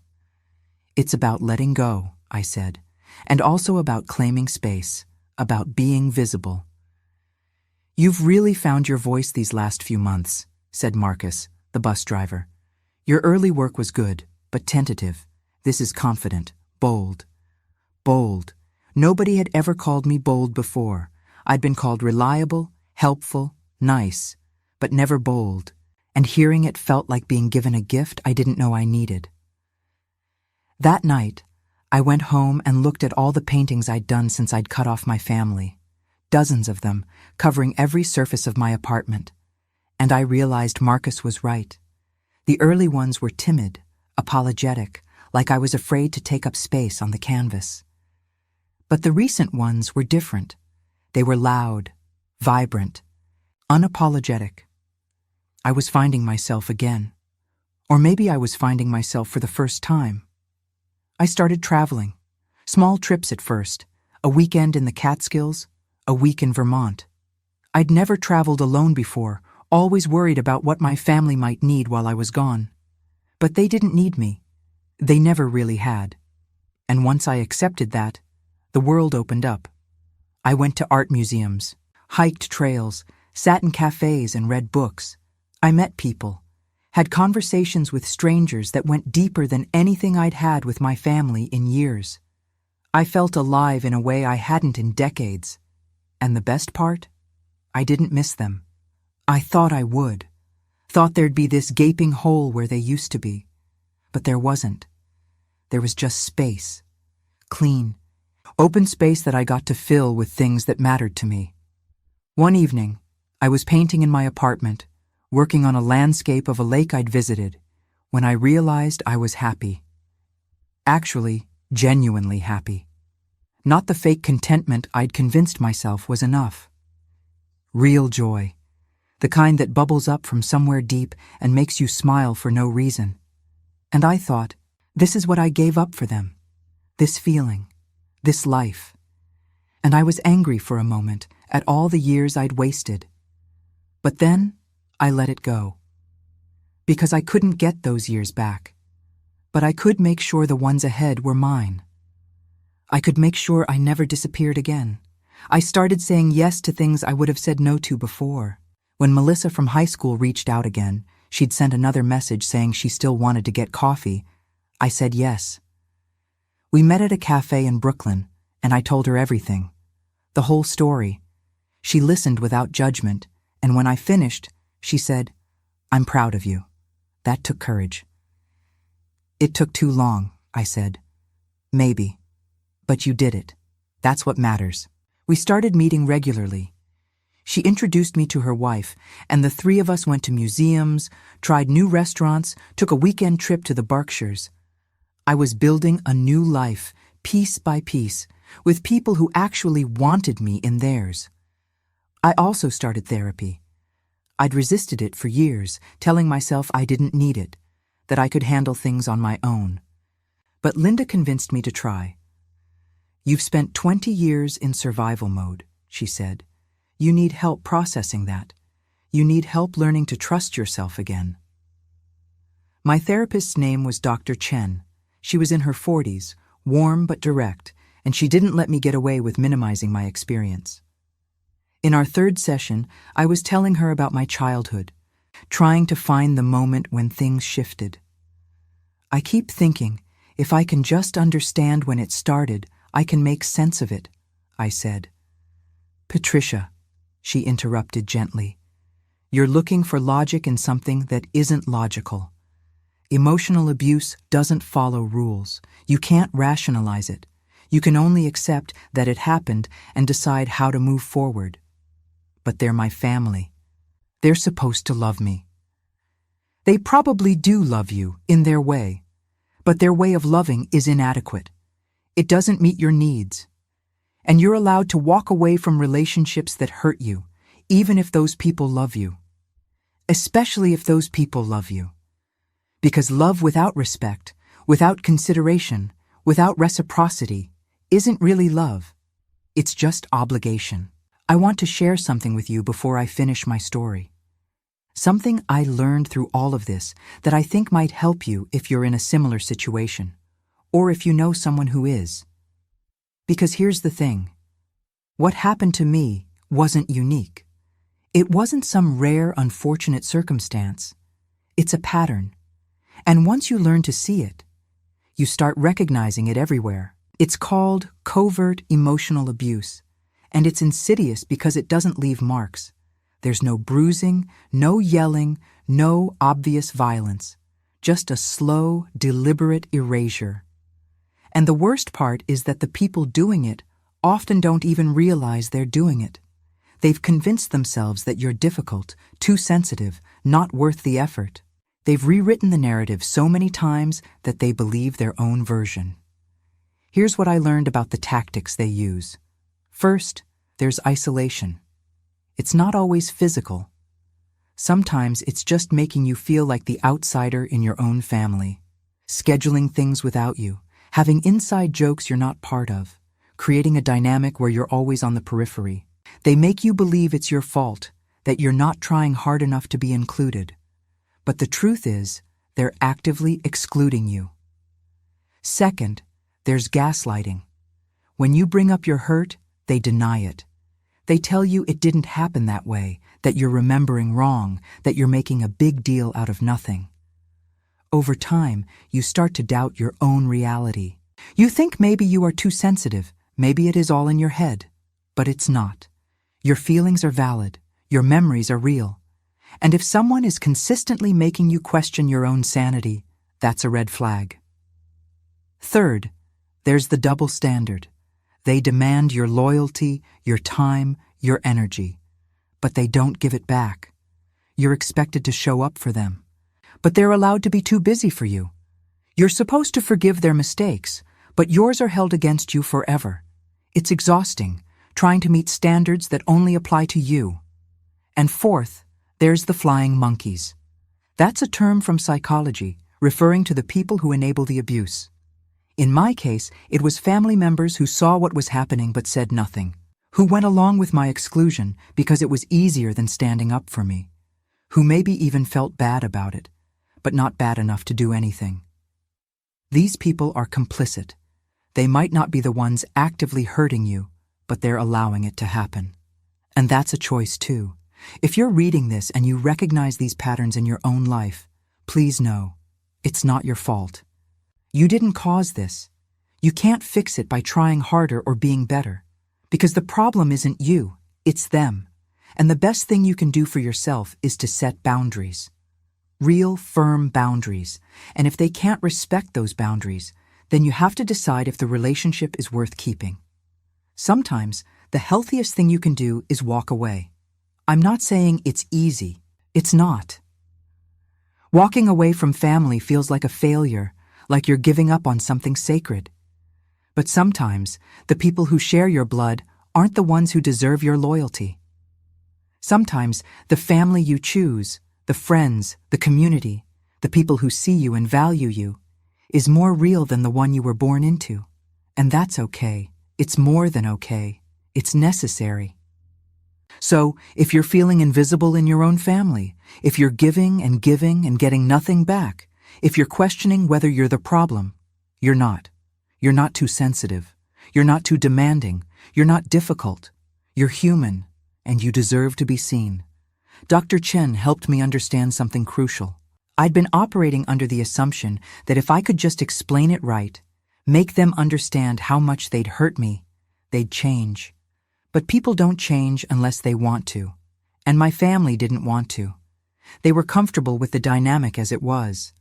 "It's about letting go," I said, "and also about claiming space, about being visible." "You've really found your voice these last few months," said Marcus, the bus driver. "Your early work was good, but tentative. This is confident, bold." Bold. Nobody had ever called me bold before. I'd been called reliable, helpful, nice, but never bold, and hearing it felt like being given a gift I didn't know I needed. That night, I went home and looked at all the paintings I'd done since I'd cut off my family. Dozens of them, covering every surface of my apartment. And I realized Marcus was right. The early ones were timid, apologetic, like I was afraid to take up space on the canvas. But the recent ones were different. They were loud, vibrant, unapologetic. I was finding myself again. Or maybe I was finding myself for the first time. I started traveling. Small trips at first, a weekend in the Catskills, a week in Vermont. I'd never traveled alone before, always worried about what my family might need while I was gone. But they didn't need me. They never really had. And once I accepted that, the world opened up. I went to art museums, hiked trails, sat in cafes and read books. I met people, had conversations with strangers that went deeper than anything I'd had with my family in years. I felt alive in a way I hadn't in decades. And the best part? I didn't miss them. I thought I would. Thought there'd be this gaping hole where they used to be. But there wasn't. There was just space. Clean, open space that I got to fill with things that mattered to me. One evening, I was painting in my apartment, working on a landscape of a lake I'd visited, when I realized I was happy. Actually, genuinely happy. Not the fake contentment I'd convinced myself was enough. Real joy. The kind that bubbles up from somewhere deep and makes you smile for no reason. And I thought, this is what I gave up for them. This feeling. This life. And I was angry for a moment at all the years I'd wasted. But then, I let it go. Because I couldn't get those years back. But I could make sure the ones ahead were mine. I could make sure I never disappeared again. I started saying yes to things I would have said no to before. When Melissa from high school reached out again, she'd sent another message saying she still wanted to get coffee. I said yes. We met at a cafe in Brooklyn, and I told her everything. The whole story. She listened without judgment, and when I finished, she said, "I'm proud of you." That took courage. "It took too long," I said. "Maybe. But you did it. That's what matters." We started meeting regularly. She introduced me to her wife, and the three of us went to museums, tried new restaurants, took a weekend trip to the Berkshires. I was building a new life, piece by piece, with people who actually wanted me in theirs. I also started therapy. I'd resisted it for years, telling myself I didn't need it, that I could handle things on my own. But Linda convinced me to try. "You've spent 20 years in survival mode," she said. "You need help processing that. You need help learning to trust yourself again." My therapist's name was Dr. Chen. She was in her 40s, warm but direct, and she didn't let me get away with minimizing my experience. In our third session, I was telling her about my childhood, trying to find the moment when things shifted. "I keep thinking, if I can just understand when it started, I can make sense of it," I said. "Patricia," she interrupted gently, "you're looking for logic in something that isn't logical. Emotional abuse doesn't follow rules. You can't rationalize it. You can only accept that it happened and decide how to move forward. But they're my family. They're supposed to love me. They probably do love you in their way, but their way of loving is inadequate. It doesn't meet your needs. And you're allowed to walk away from relationships that hurt you, even if those people love you. Especially if those people love you. Because love without respect, without consideration, without reciprocity, isn't really love. It's just obligation." I want to share something with you before I finish my story. Something I learned through all of this that I think might help you if you're in a similar situation, or if you know someone who is. Because here's the thing. What happened to me wasn't unique. It wasn't some rare, unfortunate circumstance. It's a pattern. And once you learn to see it, you start recognizing it everywhere. It's called covert emotional abuse, and it's insidious because it doesn't leave marks. There's no bruising, no yelling, no obvious violence, just a slow, deliberate erasure. And the worst part is that the people doing it often don't even realize they're doing it. They've convinced themselves that you're difficult, too sensitive, not worth the effort. They've rewritten the narrative so many times that they believe their own version. Here's what I learned about the tactics they use. First, there's isolation. It's not always physical. Sometimes it's just making you feel like the outsider in your own family, scheduling things without you, having inside jokes you're not part of, creating a dynamic where you're always on the periphery. They make you believe it's your fault, that you're not trying hard enough to be included. But the truth is, they're actively excluding you. Second, there's gaslighting. When you bring up your hurt, they deny it. They tell you it didn't happen that way, that you're remembering wrong, that you're making a big deal out of nothing. Over time, you start to doubt your own reality. You think maybe you are too sensitive, maybe it is all in your head. But it's not. Your feelings are valid, your memories are real. And if someone is consistently making you question your own sanity, that's a red flag. Third, there's the double standard. They demand your loyalty, your time, your energy. But they don't give it back. You're expected to show up for them. But they're allowed to be too busy for you. You're supposed to forgive their mistakes, but yours are held against you forever. It's exhausting, trying to meet standards that only apply to you. And fourth, there's the flying monkeys. That's a term from psychology, referring to the people who enable the abuse. In my case, it was family members who saw what was happening but said nothing, who went along with my exclusion because it was easier than standing up for me, who maybe even felt bad about it, but not bad enough to do anything. These people are complicit. They might not be the ones actively hurting you, but they're allowing it to happen. And that's a choice too. If you're reading this and you recognize these patterns in your own life, please know, it's not your fault. You didn't cause this. You can't fix it by trying harder or being better, because the problem isn't you, it's them. And the best thing you can do for yourself is to set boundaries. Real, firm boundaries. And if they can't respect those boundaries, then you have to decide if the relationship is worth keeping. Sometimes, the healthiest thing you can do is walk away. I'm not saying it's easy. It's not. Walking away from family feels like a failure, like you're giving up on something sacred. But sometimes, the people who share your blood aren't the ones who deserve your loyalty. Sometimes, the family you choose, the friends, the community, the people who see you and value you, is more real than the one you were born into. And that's okay. It's more than okay. It's necessary. So, if you're feeling invisible in your own family, if you're giving and getting nothing back, if you're questioning whether you're the problem, you're not. You're not too sensitive. You're not too demanding. You're not difficult. You're human, and you deserve to be seen. Dr. Chen helped me understand something crucial. I'd been operating under the assumption that if I could just explain it right, make them understand how much they'd hurt me, they'd change. But people don't change unless they want to. And my family didn't want to. They were comfortable with the dynamic as it was.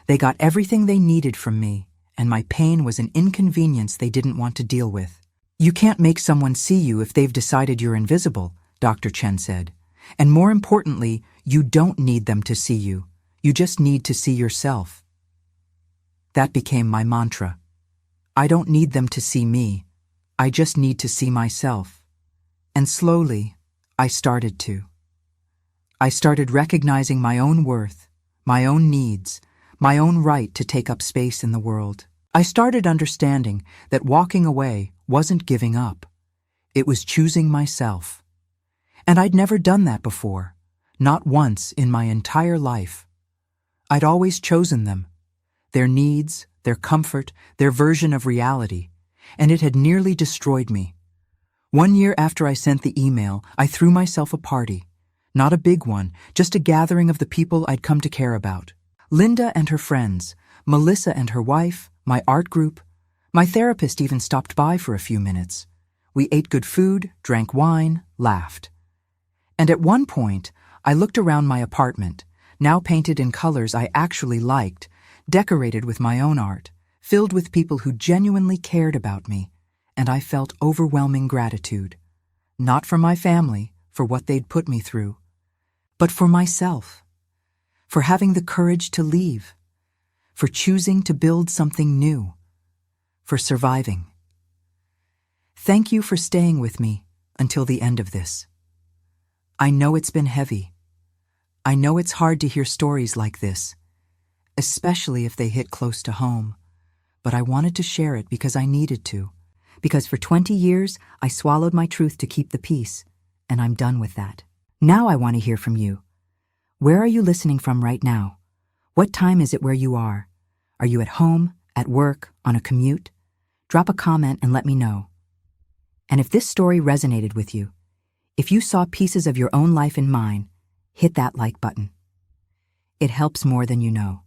They got everything they needed from me, and my pain was an inconvenience they didn't want to deal with. You can't make someone see you if they've decided you're invisible, Dr. Chen said. And more importantly, you don't need them to see you. You just need to see yourself. That became my mantra. I don't need them to see me. I just need to see myself. And slowly, I started to. I started recognizing my own worth, my own needs, my own right to take up space in the world. I started understanding that walking away wasn't giving up. It was choosing myself. And I'd never done that before, not once in my entire life. I'd always chosen them, their needs, their comfort, their version of reality, and it had nearly destroyed me. 1 year after I sent the email, I threw myself a party. Not a big one, just a gathering of the people I'd come to care about. Linda and her friends, Melissa and her wife, my art group. My therapist even stopped by for a few minutes. We ate good food, drank wine, laughed. And at one point, I looked around my apartment, now painted in colors I actually liked, decorated with my own art, filled with people who genuinely cared about me, and I felt overwhelming gratitude. Not for my family, for what they'd put me through, but for myself, for having the courage to leave, for choosing to build something new, for surviving. Thank you for staying with me until the end of this. I know it's been heavy. I know it's hard to hear stories like this, especially if they hit close to home, but I wanted to share it because I needed to, because for 20 years I swallowed my truth to keep the peace, and I'm done with that. Now I want to hear from you. Where are you listening from right now? What time is it where you are? Are you at home, at work, on a commute? Drop a comment and let me know. And if this story resonated with you, if you saw pieces of your own life in mine, hit that like button. It helps more than you know.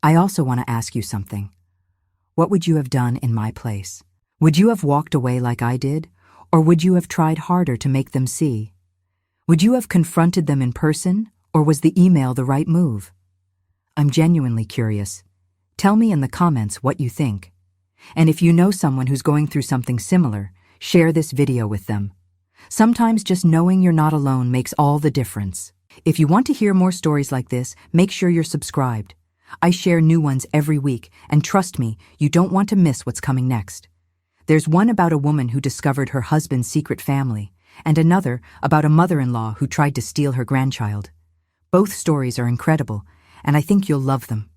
I also want to ask you something. What would you have done in my place? Would you have walked away like I did, or would you have tried harder to make them see? Would you have confronted them in person, or was the email the right move? I'm genuinely curious. Tell me in the comments what you think. And if you know someone who's going through something similar, share this video with them. Sometimes just knowing you're not alone makes all the difference. If you want to hear more stories like this, make sure you're subscribed. I share new ones every week, and trust me, you don't want to miss what's coming next. There's one about a woman who discovered her husband's secret family, and another about a mother-in-law who tried to steal her grandchild. Both stories are incredible, and I think you'll love them.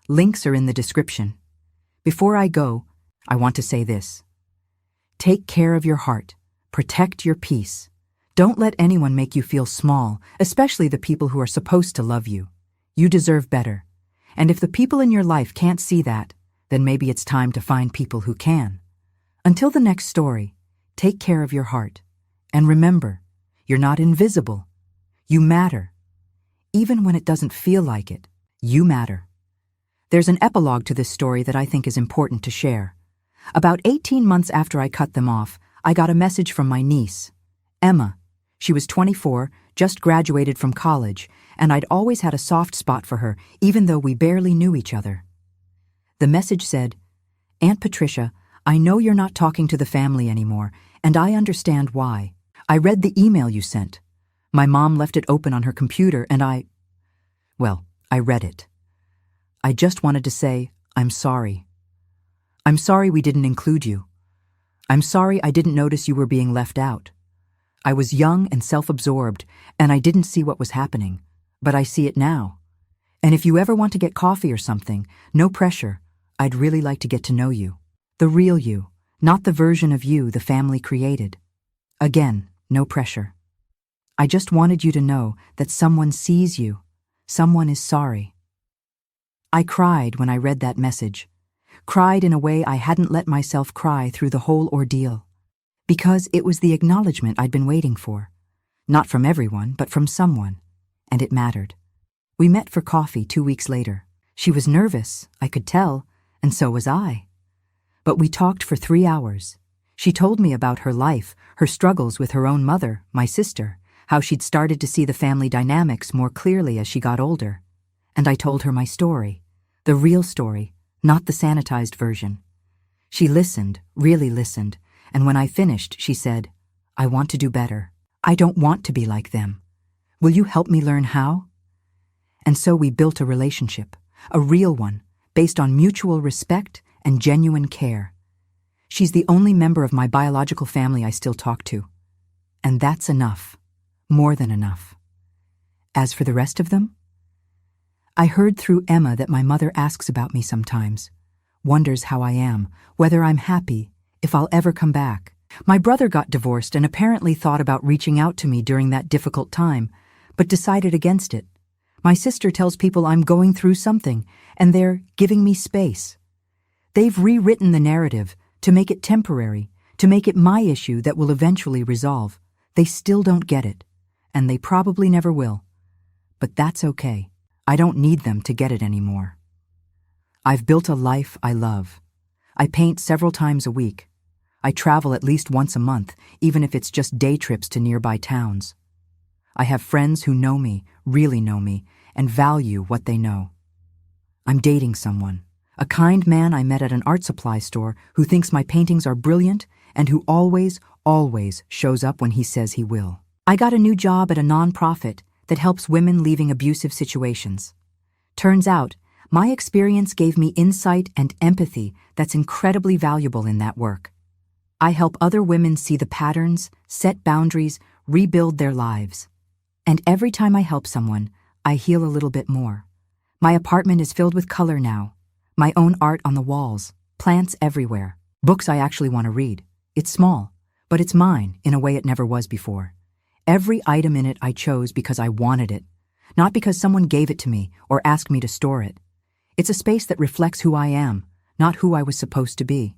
Links are in the description. Before I go, I want to say this. Take care of your heart. Protect your peace. Don't let anyone make you feel small, especially the people who are supposed to love you. You deserve better. And if the people in your life can't see that, then maybe it's time to find people who can. Until the next story, take care of your heart. And remember, you're not invisible. You matter. Even when it doesn't feel like it, you matter. There's an epilogue to this story that I think is important to share. About 18 months after I cut them off, I got a message from my niece, Emma. She was 24, just graduated from college, and I'd always had a soft spot for her, even though we barely knew each other. The message said, Aunt Patricia, I know you're not talking to the family anymore, and I understand why. I read the email you sent. My mom left it open on her computer, and I read it. I just wanted to say, I'm sorry. I'm sorry we didn't include you. I'm sorry I didn't notice you were being left out. I was young and self-absorbed, and I didn't see what was happening, but I see it now. And if you ever want to get coffee or something, no pressure, I'd really like to get to know you. The real you, not the version of you the family created. Again, no pressure. I just wanted you to know that someone sees you, someone is sorry. I cried when I read that message. Cried in a way I hadn't let myself cry through the whole ordeal. Because it was the acknowledgement I'd been waiting for. Not from everyone, but from someone. And it mattered. We met for coffee 2 weeks later. She was nervous, I could tell, and so was I. But we talked for 3 hours. She told me about her life, her struggles with her own mother, my sister, how she'd started to see the family dynamics more clearly as she got older. And I told her my story, the real story, not the sanitized version. She listened, really listened, and when I finished, she said, I want to do better. I don't want to be like them. Will you help me learn how? And so we built a relationship, a real one, based on mutual respect and genuine care. She's the only member of my biological family I still talk to. And that's enough, more than enough. As for the rest of them, I heard through Emma that my mother asks about me sometimes, wonders how I am, whether I'm happy, if I'll ever come back. My brother got divorced and apparently thought about reaching out to me during that difficult time, but decided against it. My sister tells people I'm going through something, and they're giving me space. They've rewritten the narrative to make it temporary, to make it my issue that will eventually resolve. They still don't get it, and they probably never will. But that's okay. I don't need them to get it anymore. I've built a life I love. I paint several times a week. I travel at least once a month, even if it's just day trips to nearby towns. I have friends who know me, really know me, and value what they know. I'm dating someone, a kind man I met at an art supply store who thinks my paintings are brilliant and who always always shows up when he says he will. I got a new job at a nonprofit that helps women leaving abusive situations. Turns out, my experience gave me insight and empathy that's incredibly valuable in that work. I help other women see the patterns, set boundaries, rebuild their lives. And every time I help someone, I heal a little bit more. My apartment is filled with color now. My own art on the walls, plants everywhere, books I actually want to read. It's small, but it's mine in a way it never was before. Every item in it I chose because I wanted it, not because someone gave it to me or asked me to store it. It's a space that reflects who I am, not who I was supposed to be.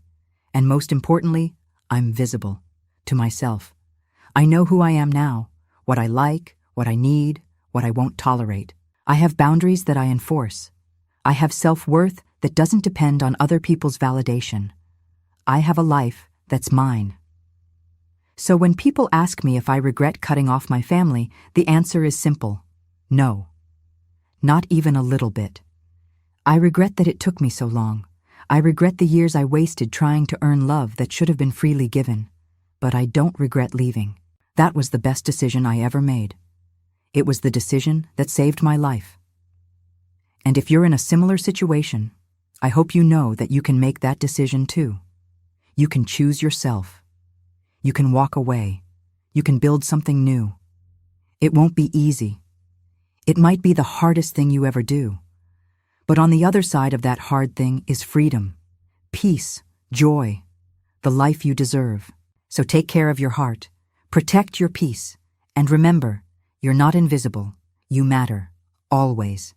And most importantly, I'm visible to myself. I know who I am now, what I like, what I need, what I won't tolerate. I have boundaries that I enforce. I have self-worth that doesn't depend on other people's validation. I have a life that's mine. So when people ask me if I regret cutting off my family, the answer is simple: no. Not even a little bit. I regret that it took me so long. I regret the years I wasted trying to earn love that should have been freely given. But I don't regret leaving. That was the best decision I ever made. It was the decision that saved my life. And if you're in a similar situation, I hope you know that you can make that decision too. You can choose yourself. You can walk away. You can build something new. It won't be easy. It might be the hardest thing you ever do. But on the other side of that hard thing is freedom, peace, joy, the life you deserve. So take care of your heart, protect your peace, and remember, you're not invisible. You matter, always.